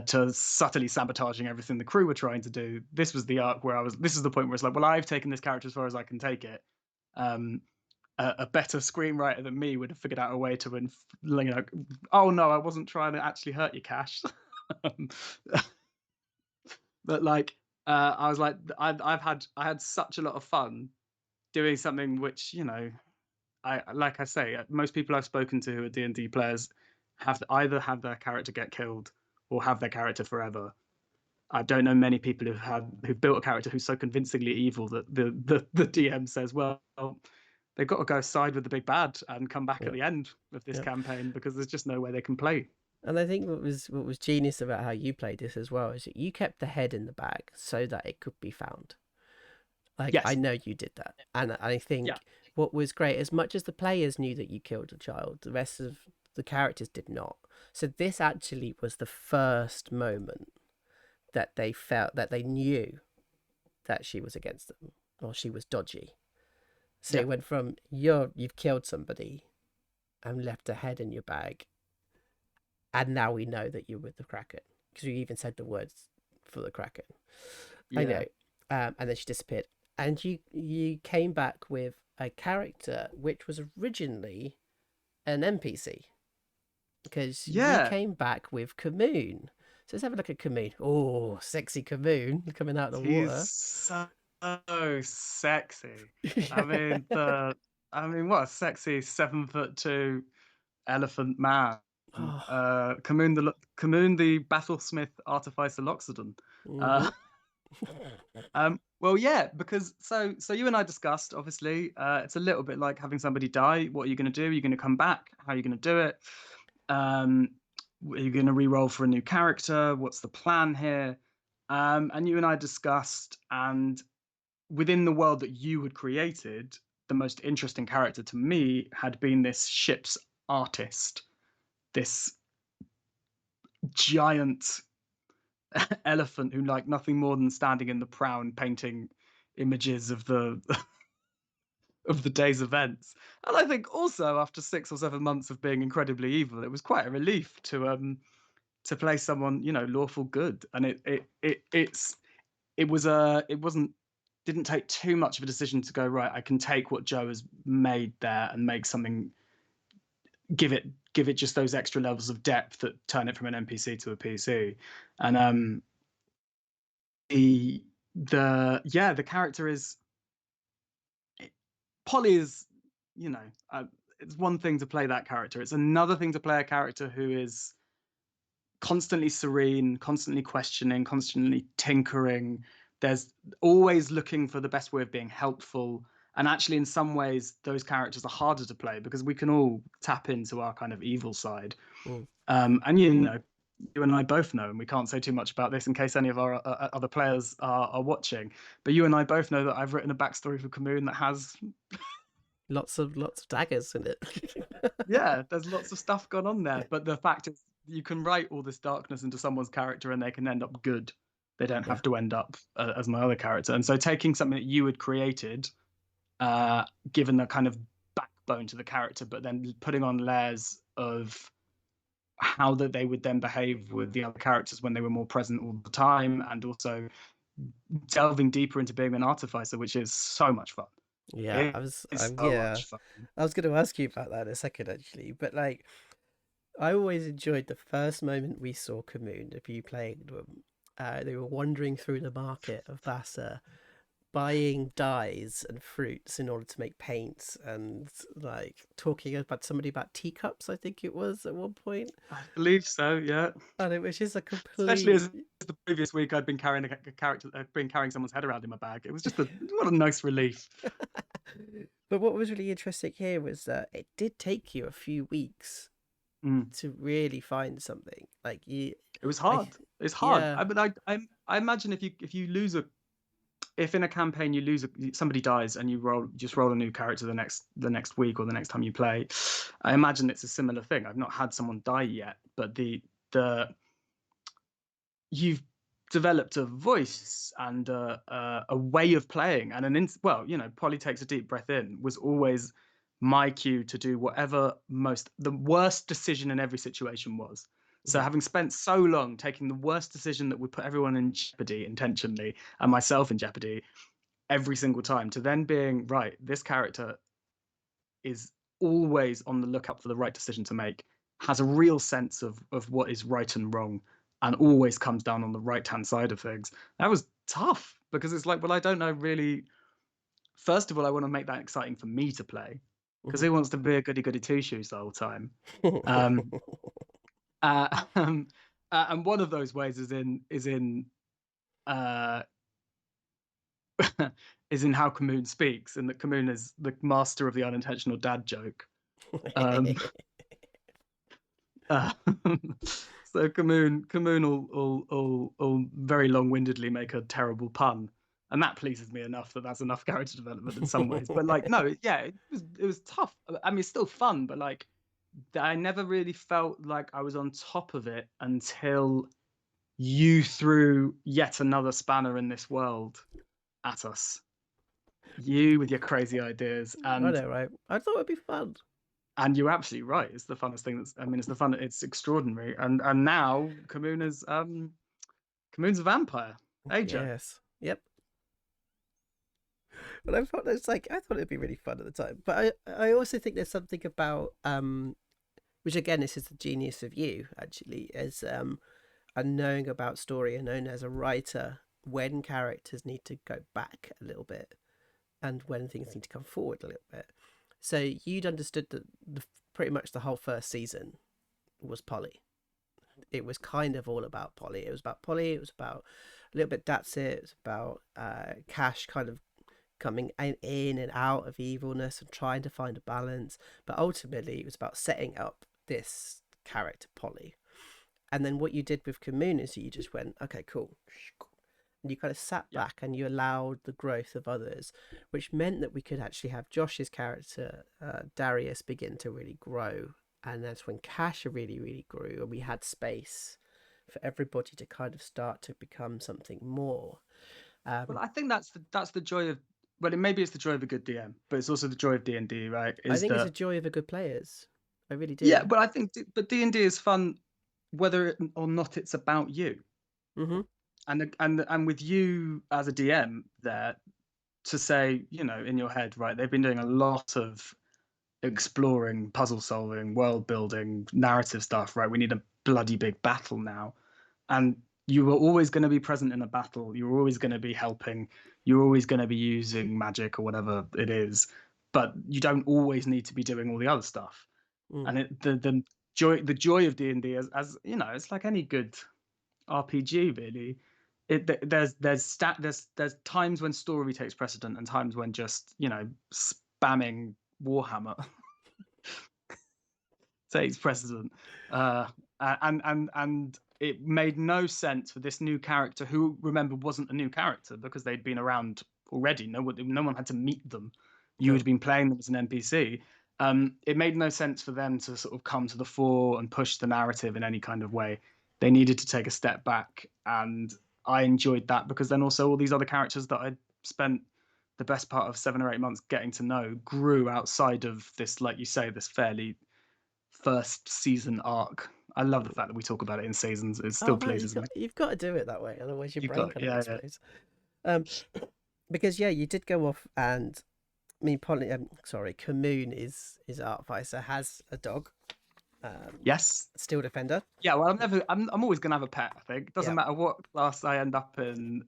to subtly sabotaging everything the crew were trying to do. This was the arc where this is the point where it's like, well, I've taken this character as far as I can take it. Um, a better screenwriter than me would have figured out a way to, oh no, I wasn't trying to actually hurt you, Cash. um, but like, I was like, I had such a lot of fun doing something which, I say, most people I've spoken to who are D&D players have to either have their character get killed or have their character forever. I don't know many people who've built a character who's so convincingly evil that the DM says, well, they've got to go side with the big bad and come back at Yeah, the end of this yeah. campaign because there's just no way they can play. And I think what was genius about how you played this as well is that you kept the head in the bag so that it could be found. Like, I Yes. know you did that, and I Yeah. think what was great, as much as the players knew that you killed a child, the rest of the characters did not. So this actually was the first moment that they felt that they knew that she was against them or she was dodgy. So Yeah. it went from you've killed somebody and left a head in your bag, and now we know that you're with the Kraken because you even said the words for the Kraken. I Yeah. know. And then she disappeared, and you came back with a character which was originally an NPC because you Yeah. came back with Kamoon. So let's have a look at Kamoon. Oh, sexy Kamoon coming out of the He's water. so sexy. I Yeah. mean, what a sexy 7'2" elephant man. Oh. Kamoon the Battlesmith Artificer Loxodon. Uh, Mm-hmm. well, yeah, because so you and I discussed, obviously, it's a little bit like having somebody die. What are you going to do? Are you going to come back? How are you going to do it? Um, are you going to re-roll for a new character? What's the plan here? And you and I discussed, and within the world that you had created, the most interesting character to me had been this ship's artist, this giant elephant who like nothing more than standing in the prow and painting images of the of the day's events. And I think also after 6 or 7 months of being incredibly evil, it was quite a relief to play someone, lawful good. And it wasn't didn't take too much of a decision to go, right, I can take what Joe has made there and make something, give it just those extra levels of depth that turn it from an NPC to a PC. And the character is Polly is you know, it's one thing to play that character. It's another thing to play a character who is constantly serene, constantly questioning, constantly tinkering. There's always looking for the best way of being helpful. And actually, in some ways, those characters are harder to play because we can all tap into our kind of evil side. Mm. And you know, you and I both know, and we can't say too much about this in case any of our other players are watching. But you and I both know that I've written a backstory for Kamoon that has, Lots of daggers in it. yeah, there's lots of stuff going on there. But the fact is, you can write all this darkness into someone's character, and they can end up good. They don't Yeah. have to end up as my other character. And so, taking something that you had created, given the kind of backbone to the character, but then putting on layers of how that they would then behave with the other characters when they were more present all the time, and also delving deeper into being an artificer, which is so much fun. Yeah, It is so yeah, much fun. I was going to ask you about that in a second, actually. But like, I always enjoyed the first moment we saw Kamoon of you playing them. They were wandering through the market of Bassa, buying dyes and fruits in order to make paints, and like talking about somebody about teacups. I think it was at one point, I believe so, yeah. and it was just a Especially complete. as the previous week I'd been carrying a character, been carrying someone's head around in my bag. It was just what a nice relief. But what was really interesting here was that it did take you a few weeks Mm. to really find something. Like you, It was I, hard. It's hard. yeah, I imagine if you lose a if in a campaign you lose somebody dies and you roll a new character the next week or the next time you play, I imagine it's a similar thing. I've not had someone die yet, but the you've developed a voice and a way of playing and well, you know, Polly takes a deep breath in was always my cue to do whatever the worst decision in every situation was. So mhm. having spent so long taking the worst decision that would put everyone in jeopardy intentionally and myself in jeopardy every single time, to then being right, this character is always on the lookout for the right decision to make, has a real sense of what is right and wrong, and always comes down on the right hand side of things. That was tough because it's like, well, I don't know really. First of all, I want to make that exciting for me to play because Mhm. who wants to be a goody goody two shoes the whole time? Um, uh, um, and one of those ways is in uh, is in how Kamoon speaks, and that Kamoon is the master of the unintentional dad joke. Um, Uh, so Kamoon will very long-windedly make a terrible pun, and that pleases me enough that that's enough character development in some ways. But like, no, yeah, it was tough. I mean, it's still fun, but like, I never really felt like I was on top of it until you threw yet another spanner in this world at us. You with your crazy ideas, I know, right? I thought it'd be fun. and you're absolutely right. It's the funnest thing. I mean, it's the fun. It's extraordinary. And now Kamoon's a vampire. AJ. Yes. Yep. But I thought it's like I thought it'd be really fun at the time. But I also think there's something about which again this is the genius of you actually is and knowing about story and knowing as a writer when characters need to go back a little bit and when things need to come forward a little bit. So you'd understood that pretty much the whole first season was Polly. It was kind of all about Polly. It was about Polly. It was about a little bit that's it. It was about Cash kind of coming in and out of evilness and trying to find a balance. But ultimately, it was about setting up this character Polly. And then what you did with Kamoon is you just went, okay, cool. And you kind of sat Yeah. back and you allowed the growth of others, which meant that we could actually have Josh's character, Darius, begin to really grow. And that's when Cash really, really grew, and we had space for everybody to kind of start to become something more. Well, Um, I think that's the joy of. Well, maybe it's the joy of a good DM, but it's also the joy of D&D, right? I Is think it's a that joy of a good players. I really yeah? do. But I think, but D&D is fun, whether or not it's about you. Mm-hmm. And with you as a DM there to say, you know, in your head, right? They've been doing a lot of exploring, puzzle solving, world building, narrative stuff, right? We need a bloody big battle now. And you were always going to be present in a battle. You were always going to be helping. You're always going to be using magic or whatever it is. but you don't always need to be doing all the other stuff. Mm. And the joy of D&D, as you know, it's like any good RPG, really. There's times when story takes precedent and times when just, spamming Warhammer takes precedent. And it made no sense for this new character, who, remember, wasn't a new character because they'd been around already. No one had to meet them. You No. had been playing them as an NPC. It made no sense for them to sort of come to the fore and push the narrative in any kind of way. They needed to take a step back, and I enjoyed that, because then also all these other characters that I'd spent the best part of 7 or 8 months getting to know grew outside of this, like you say, this fairly first season arc. I love the fact that we talk about it in seasons. It still Oh man, pleases me. you've got to do it that way, otherwise your You've brain got, kind of yeah, yeah. explodes. Um, because yeah, you did go off, and I mean, Kamoon is Artificer, has a dog, Yes. Steel Defender. Yeah. Well, I'm always gonna have a pet. I think it doesn't Yeah. matter what class I end up in.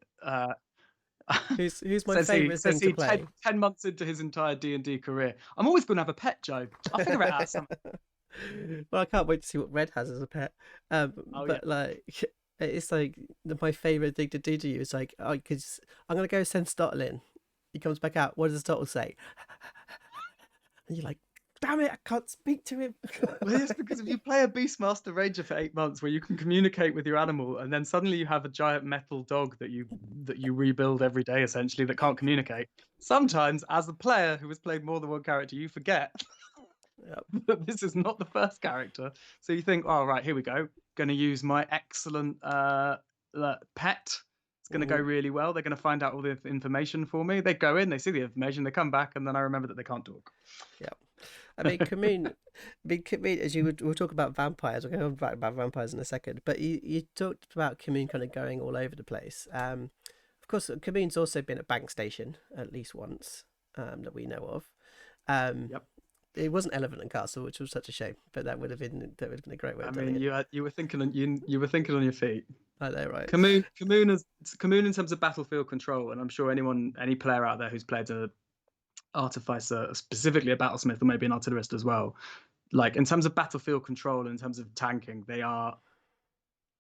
Who's my Says he. favorite Says thing to he. play? 10 months into his entire D&D career, I'm always gonna have a pet, Joe. I'll figure it out somehow. Well, I can't wait to see what Red has as a pet. Oh yeah. But like, it's like my favorite thing to do to you is like, oh, because I'm gonna go send Stottle in. He comes back out. What does Stottle say? And you're like, damn it, I can't speak to him. Well, it's because if you play a Beastmaster Ranger for 8 months, where you can communicate with your animal, and then suddenly you have a giant metal dog that you rebuild every day, essentially, that can't communicate. Sometimes, as a player who has played more than one character, you forget Yep. that this is not the first character. So you think, oh right, here we go. Going to use my excellent pet. It's going to go Mhm. really well. They're going to find out all the information for me. They go in, they see the information, they come back, and then I remember that they can't talk. Yep. I mean, Kamoon, as we'll talk about vampires. We'll go back about vampires in a second. But you talked about Kamoon kind of going all over the place. Of course, Kamoon's also been at Bank Station at least once, that we know of. Um, Yep. it wasn't Elephant and Castle, which was such a shame, but that would have been a great way I of doing mean, it. you were thinking on you were thinking on your feet. I know, right? Kamoon in terms of battlefield control, and I'm sure any player out there who's played a artificer, specifically a battlesmith, or maybe an artillerist as well, like in terms of battlefield control and in terms of tanking, they are,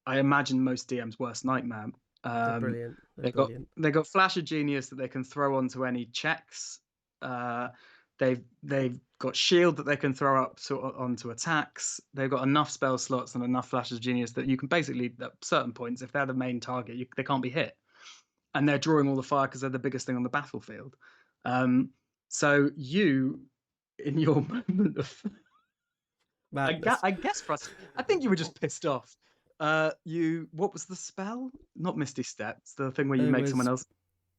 I imagine, most DM's worst nightmare. They're Um, brilliant. They're they got brilliant. they got flash of genius that they can throw onto any checks. Uh, they've got shield that they can throw up onto attacks. They've got enough spell slots and enough flashes of genius that you can basically, at certain points, if they're the main target, they can't be hit, and they're drawing all the fire because they're the biggest thing on the battlefield. So you, in your moment of, Madness. I guess I think you were just pissed off. What was the spell? Not Misty Steps, the thing where you It make someone was. else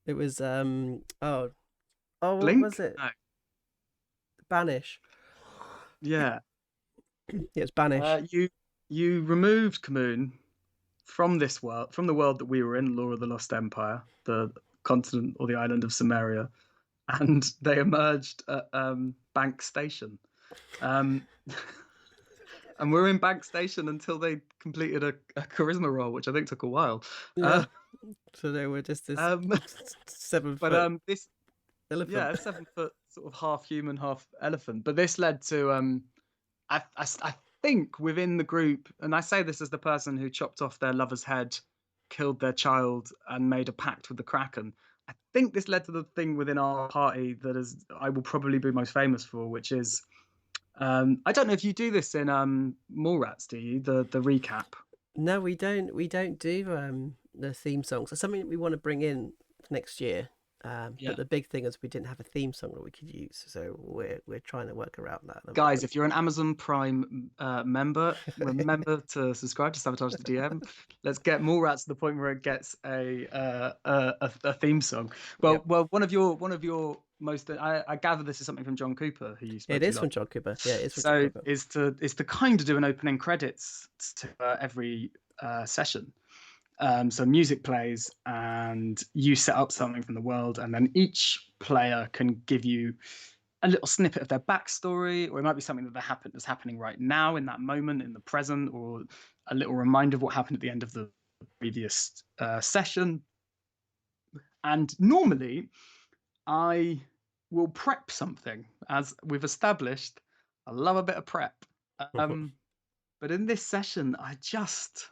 It was. Oh, what was blink. it? No. Banish. Yeah. Yeah, it's banish. You removed Kamoon from this world, from the world that we were in, Law of the Lost Empire, the continent or the island of Samaria, and they emerged at Bank Station. Um, and we're in Bank Station until they completed a charisma roll, which I think took a while. Yeah. So they were just this Um, 7 foot but this, elephant. yeah, 7 foot sort of half human, half elephant. But this led to I think within the group, and I say this as the person who chopped off their lover's head, killed their child, and made a pact with the Kraken. I think this led to the thing within our party that is I will probably be most famous for, which is I don't know if you do this in Mallrats, do you? The recap. No, we don't. We don't do the theme songs. It's something that we want to bring in next year. Yeah. But the big thing is we didn't have a theme song that we could use, so we're trying to work around that at the Guys, moment. if you're an Amazon Prime member, remember to subscribe to Sabotage the DM. Let's get Mallrats to the point where it gets a theme song. Yep. Well, one of your most, I gather this is something from John Cooper, who you spoke It to is last. from John Cooper. Yeah, it is from John So Cooper. is to kind of do an opening credits to every session. So music plays and you set up something from the world, and then each player can give you a little snippet of their backstory, or it might be something that's happening right now in that moment in the present, or a little reminder of what happened at the end of the previous session. And normally, I will prep something, as we've established. I love a bit of prep. Um, but in this session, I just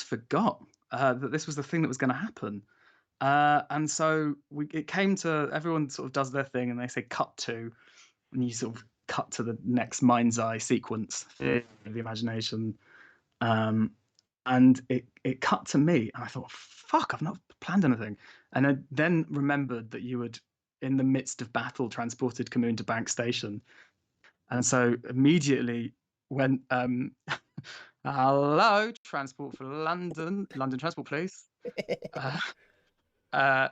forgot that this was the thing that was going to happen. And so it came to everyone sort of does their thing, and they say cut to, and you sort of cut to the next mind's eye sequence of the imagination. Um, and it cut to me, and I thought, fuck, I've not planned anything. And I then remembered that you had, in the midst of battle, transported Kamoon to Bank Station. And so immediately went, hello, transport for London Transport, please. Uh, uh,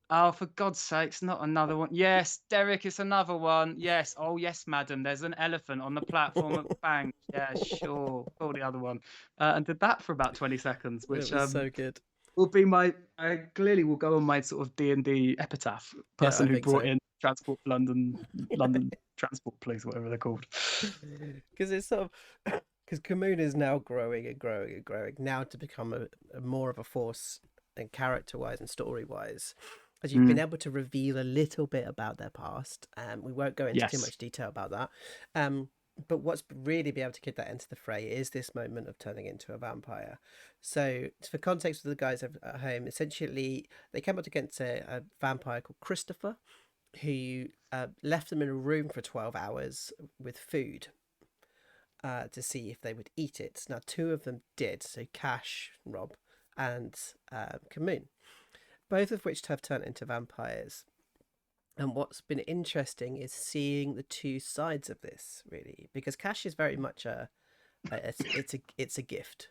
oh, for God's sakes, not another one. Yes, Derek, it's another one. Yes. Oh, yes, madam. There's an elephant on the platform at Bank. Yeah, sure. Call the other one. And did that for about 20 seconds, It which was so good. will be I clearly will go on my sort of D&D epitaph. Yeah, I Person who think brought so. in Transport for London Transport Police, whatever they're called. Because it's sort of because Kamoon is now growing and growing and growing now to become a more of a force and character wise and story wise. As you've been Mm, able to reveal a little bit about their past, we won't go into too yes. much detail about that. Um, but what's really be able to get that into the fray is this moment of turning into a vampire. So, for context for the guys at home, essentially they came up against a vampire called Christopher, who left them in a room for 12 hours with food to see if they would eat it. Now, two of them did, so Cash, Rob, and Kamoon, both of which have turned into vampires. And what's been interesting is seeing the two sides of this, really, because Cash is very much it's a gift.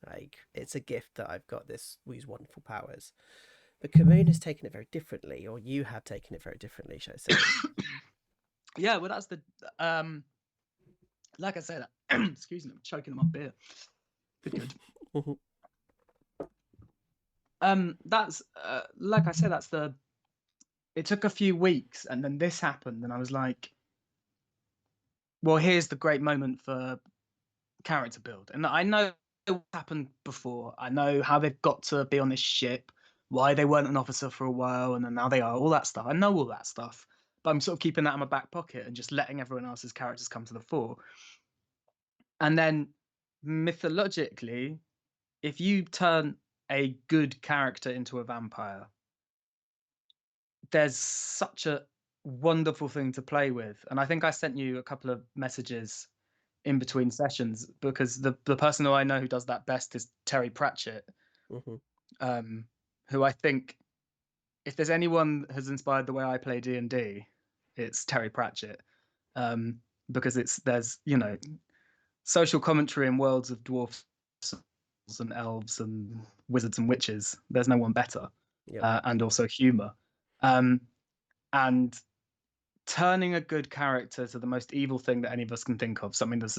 Like, it's a gift that I've got these wonderful powers. But Kamoon has taken it very differently, or you have taken it very differently, shall I say? Yeah, well, that's the um, like I said, excuse me, I'm choking on my beer. Good. That's like I said, that's the. It took a few weeks, and then this happened, and I was like, well, here's the great moment for character build. And I know what happened before. I know how they've got to be on this ship, why they weren't an officer for a while, and then now they are. All that stuff. I know all that stuff, but I'm sort of keeping that in my back pocket and just letting everyone else's characters come to the fore. And then mythologically, if you turn a good character into a vampire, there's such a wonderful thing to play with. And I think I sent you a couple of messages in between sessions because the person who I know who does that best is Terry Pratchett, Hmm. um, who I think if there's anyone has inspired the way I play D&D, it's Terry Pratchett, um, because there's social commentary in worlds of dwarfs and elves and wizards and witches. There's no one better, Yep. and also humor, um, and turning a good character to the most evil thing that any of us can think of, something that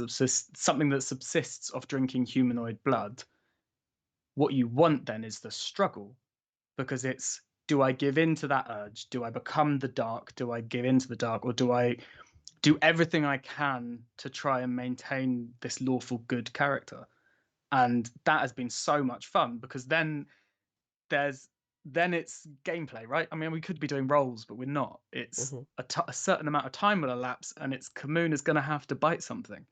subsists off drinking humanoid blood. What you want then is the struggle, because it's, do I give in to that urge? Do I become the dark? Do I give in to the dark, or do I do everything I can to try and maintain this lawful good character? And that has been so much fun because there's then it's gameplay, right? I mean, we could be doing roles, but we're not. It's Hmm. a certain amount of time will elapse, and it's Kamoon is going to have to bite something,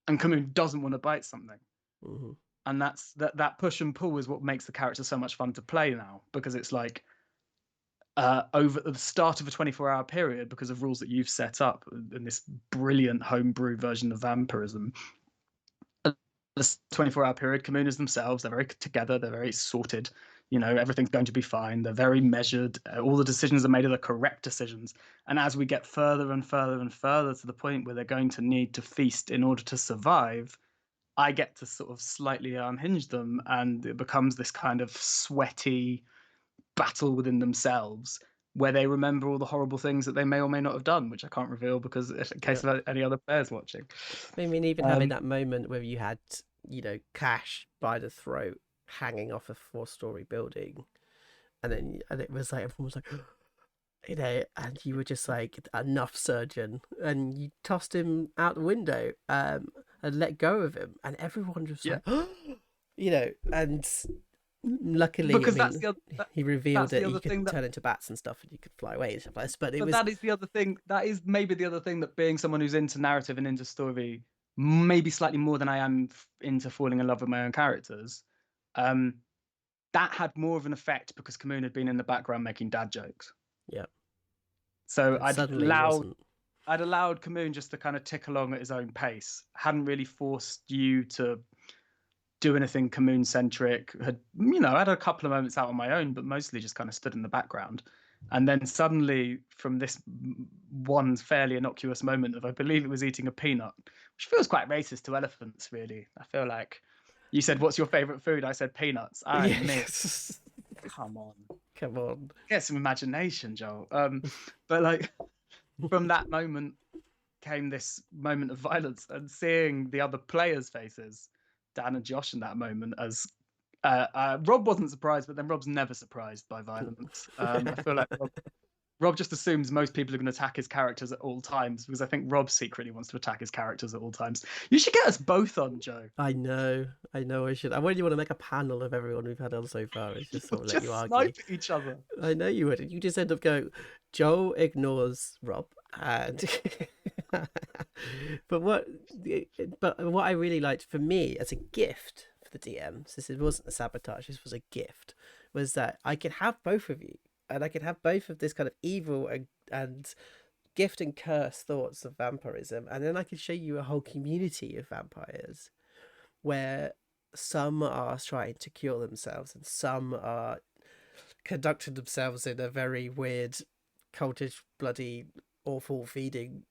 and Kamoon doesn't want to bite something, Hmm. and that push and pull is what makes the character so much fun to play now, because it's like over at the start of a 24-hour period, because of rules that you've set up in this brilliant homebrew version of vampirism. This 24-hour period, Kamooners themselves, they're very together, they're very sorted. Everything's going to be fine. They're very measured. All the decisions are made are the correct decisions. And as we get further and further and further to the point where they're going to need to feast in order to survive, I get to sort of slightly unhinge them, and it becomes this kind of sweaty battle within themselves where they remember all the horrible things that they may or may not have done, which I can't reveal because in case Yep. of any other players watching. I mean, even having Um, that moment where you had, Cash by the throat hanging off a four-story building, and it was like everyone was like, and you were just like, enough, surgeon, and you tossed him out the window, and let go of him, and everyone just yeah, like, and Luckily, I because that's mean, the other he revealed that's that the you other could thing that turn into bats and stuff, and you could fly away and stuff like this. But it but was, that is the other thing. That is maybe the other thing that being someone who's into narrative and into story, maybe slightly more than I am into falling in love with my own characters. Um, that had more of an effect because Kamoon had been in the background making dad jokes. yeah, So and suddenly he wasn't. I'd allowed Kamoon just to kind of tick along at his own pace. Hadn't really forced you to do anything Kamoon centric. Had had a couple of moments out on my own, but mostly just kind of stood in the background. And then suddenly, from this one fairly innocuous moment of, I believe it was eating a peanut, which feels quite racist to elephants, really. I feel like you said, "What's your favorite food?" I said peanuts. I mean, Yes, come on, come on. get some imagination, Joel. But like from that moment came this moment of violence, and seeing the other players' faces, Dan and Josh, in that moment, as Rob wasn't surprised, but then Rob's never surprised by violence. I feel like Rob just assumes most people are going to attack his characters at all times, because I think Rob secretly wants to attack his characters at all times. You should get us both on, Joe. I know, I know. I should. I really want to make a panel of everyone we've had on so far. It's just We'll sort of let you just argue. snipe each other. I know you would. You just end up going, Joel ignores Rob, and but what, but what I really liked for me as a gift for the DMs, this wasn't a sabotage. This was a gift. Was that I could have both of you, and I could have both of this kind of evil and gift and curse thoughts of vampirism, and then I could show you a whole community of vampires where some are trying to cure themselves and some are conducting themselves in a very weird, cultish, bloody, awful feeding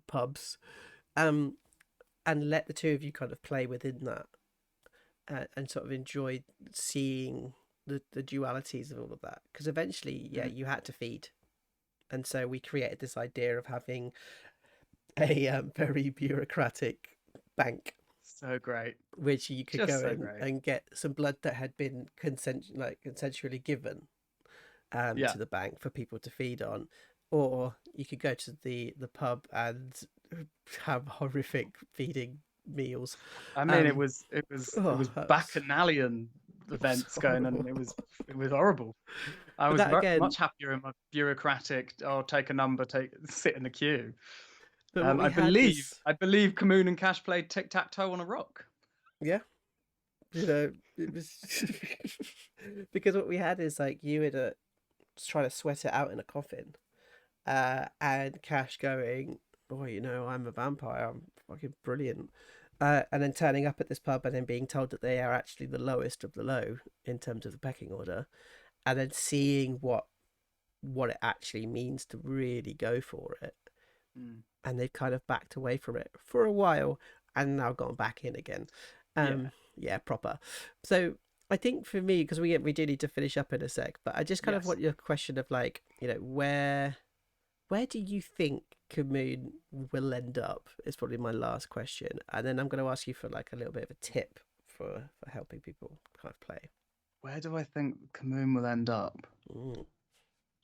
pubs, um, and let the two of you kind of play within that, and sort of enjoy seeing the dualities of all of that. Because eventually, yeah, Mm, you had to feed, and so we created this idea of having a very bureaucratic bank so great. which you could Just go so in great. and get some blood that had been consensually given Yeah. to the bank for people to feed on, or you could go to the pub and have horrific feeding meals. I mean, Um, it oh, was that bacchanalian was events going on. horrible. It was horrible. I But was that again, much happier in my bureaucratic. Oh, take a number, take sit in the queue. but what we had is, I believe Kamoon and Cash played tic tac toe on a rock. yeah, it was because what we had is like you would try to sweat it out in a coffin, and Cash going, "Oh, I'm a vampire. I'm fucking brilliant." And then turning up at this pub and then being told that they are actually the lowest of the low in terms of the pecking order, and then seeing what it actually means to really go for it, Mm, and they've kind of backed away from it for a while, and now gone back in again. yeah. Yeah, proper. So I think for me, because we do need to finish up in a sec, but I just kind of Yes. want your question of like, where do you think Kamoon will end up? Is probably my last question, and then I'm going to ask you for like a little bit of a tip for helping people kind of play. Where do I think Kamoon will end up? Mm,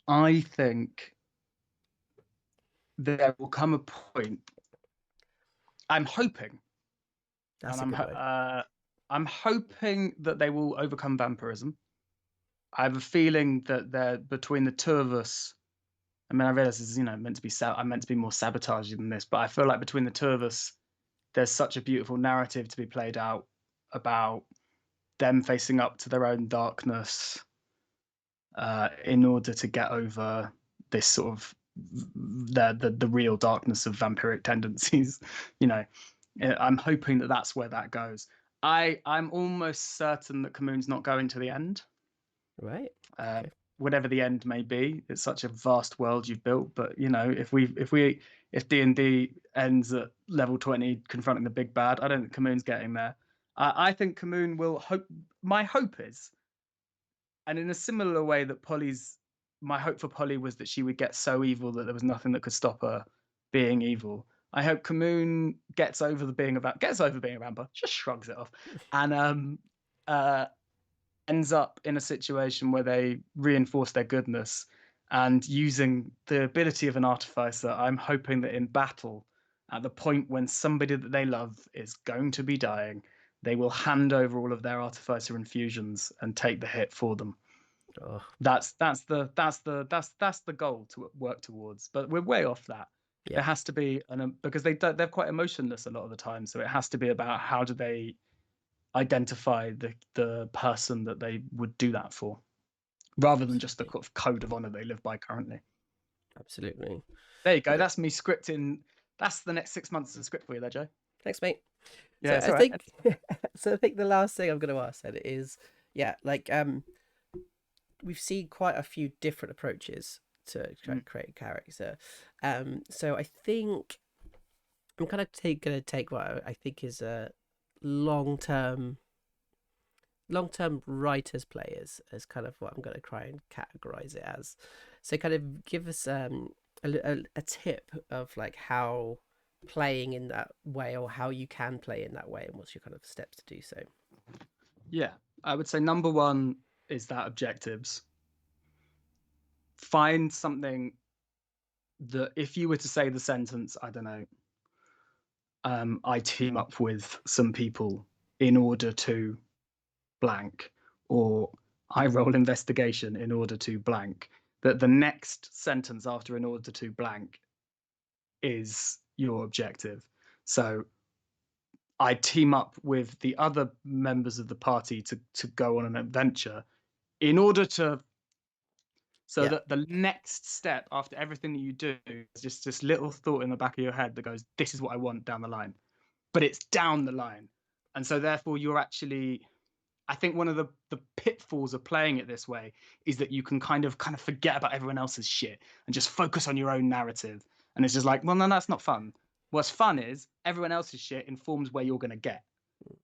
I think there will come a point. I'm hoping, that's and a good word. I'm hoping that they will overcome vampirism. I have a feeling that they're between the two of us. I mean, I realize this is meant to be I'm meant to be more sabotagey than this, but I feel like between the two of us, there's such a beautiful narrative to be played out about them facing up to their own darkness in order to get over this sort of the real darkness of vampiric tendencies. you know, I'm hoping that that's where that goes. I'm almost certain that Kamoon's not going to the end. Right. Uh, Okay. Whatever the end may be, it's such a vast world you've built. But if D&D ends at level 20 confronting the big bad, I don't think Kamoon's getting there. I think Kamoon will hope. My hope is, and in a similar way that my hope for Polly was that she would get so evil that there was nothing that could stop her being evil. I hope Kamoon gets over being a vampire, just shrugs it off, and uh, ends up in a situation where they reinforce their goodness, and using the ability of an artificer, I'm hoping that in battle, at the point when somebody that they love is going to be dying, they will hand over all of their artificer infusions and take the hit for them. Oh, That's the goal to work towards. But we're way off that. yeah, It has to be because they're quite emotionless a lot of the time. So it has to be about how do they identify the person that they would do that for, rather than just the absolutely. code of honor they live by currently. Absolutely. There you go. Look, That's me scripting. That's the next 6 months of script for you, there, Joe. thanks, mate. Yeah, So it's I all right. think, so I think the last thing I'm going to ask then is, yeah, like we've seen quite a few different approaches to try to create a character. So I think I'm kind of going to take what I think is a long-term writers players as kind of what I'm going to try and categorize it as. So kind of give us a tip of like how playing in that way, or how you can play in that way, and what's your kind of steps to do so. Yeah, I would say number one is that objectives. Find something that if you were to say the sentence, I don't know, I team up with some people in order to blank, or I roll investigation in order to blank, that the next sentence after in order to blank is your objective. So I team up with the other members of the party to go on an adventure in order to, so Yeah, that the next step after everything that you do is just this little thought in the back of your head that goes, this is what I want down the line. But it's down the line. And so therefore you're actually, I think one of the pitfalls of playing it this way is that you can kind of forget about everyone else's shit and just focus on your own narrative. And it's just like, well, no, that's not fun. What's fun is everyone else's shit informs where you're going to get.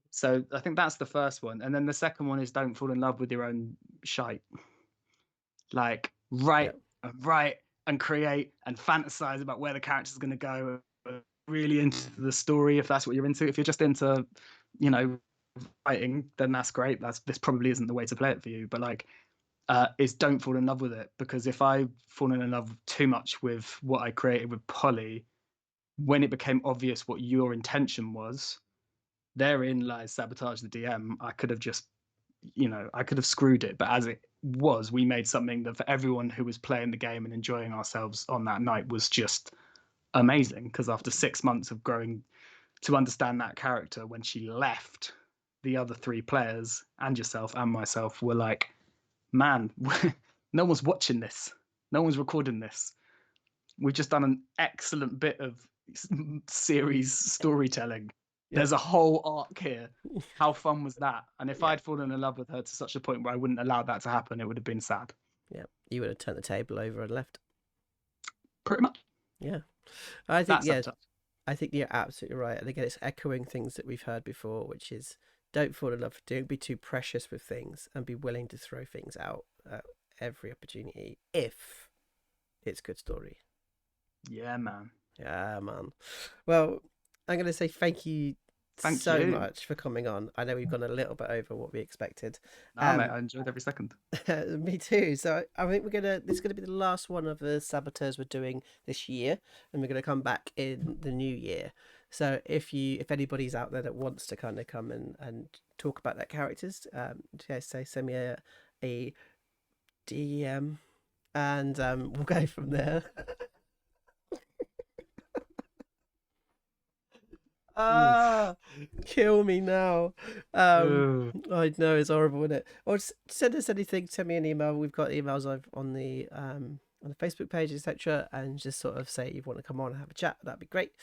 So I think that's the first one. And then the second one is don't fall in love with your own shite. Like yeah, write and create and fantasize about where the character's going to go. Really into the story if that's what you're into. If you're just into, you know, writing, then that's great. This probably isn't the way to play it for you. But like, is don't fall in love with it, because if I fallen in love too much with what I created with Poly, when it became obvious what your intention was, therein lies sabotage the DM. I could have just, I could have screwed it. But as it was, we made something that for everyone who was playing the game and enjoying ourselves on that night was just amazing. Because after 6 months of growing to understand that character, when she left, the other three players and yourself and myself were like, man, no one's watching this. No one's recording this. We've just done an excellent bit of series storytelling. yeah, There's a whole arc here. How fun was that? And if yeah, I'd fallen in love with her to such a point where I wouldn't allow that to happen, it would have been sad. yeah. You would have turned the table over and left. Pretty much. Yeah, I think That's yeah, sabotage. I think you're absolutely right. And again, it's echoing things that we've heard before, which is don't fall in love, don't be too precious with things, and be willing to throw things out at every opportunity if it's good story. Yeah, man. Yeah, man. Well, I'm going to say thank you Thank so you. much for coming on. I know we've gone a little bit over what we expected. Nah, mate, I enjoyed every second. Me too. So I think this is gonna be the last one of the saboteurs we're doing this year, and we're gonna come back in the new year. So if anybody's out there that wants to kind of come and talk about their characters, yeah, send me a DM, and we'll go from there. Ah, kill me now. Ooh. I know it's horrible, isn't it? Or just send us anything. Send me an email. We've got emails on the Facebook page, etc. And just sort of say you want to come on and have a chat. That'd be great.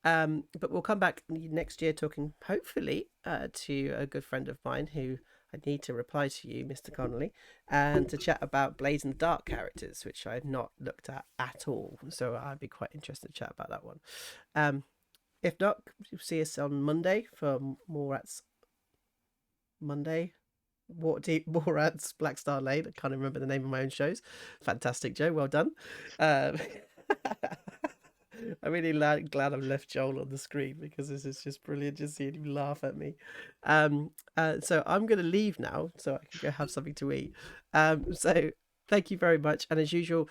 But we'll come back next year talking hopefully to a good friend of mine who I need to reply to you, Mr. Connolly, and to chat about Blaze in the Dark characters, which I've not looked at all. So I'd be quite interested to chat about that one. If not, you'll see us on Monday for more Rats Monday. More Rats Black Star Lane. I can't remember the name of my own shows. Fantastic, Joe. Well done. I'm really glad I've left Joel on the screen because this is just brilliant just seeing him laugh at me. So I'm going to leave now so I can go have something to eat. So thank you very much. And as usual,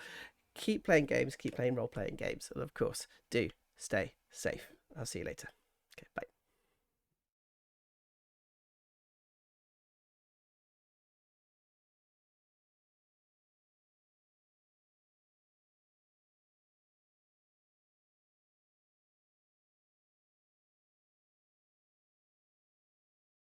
keep playing games, keep playing role-playing games. And of course, do stay safe. I'll see you later. Okay, bye.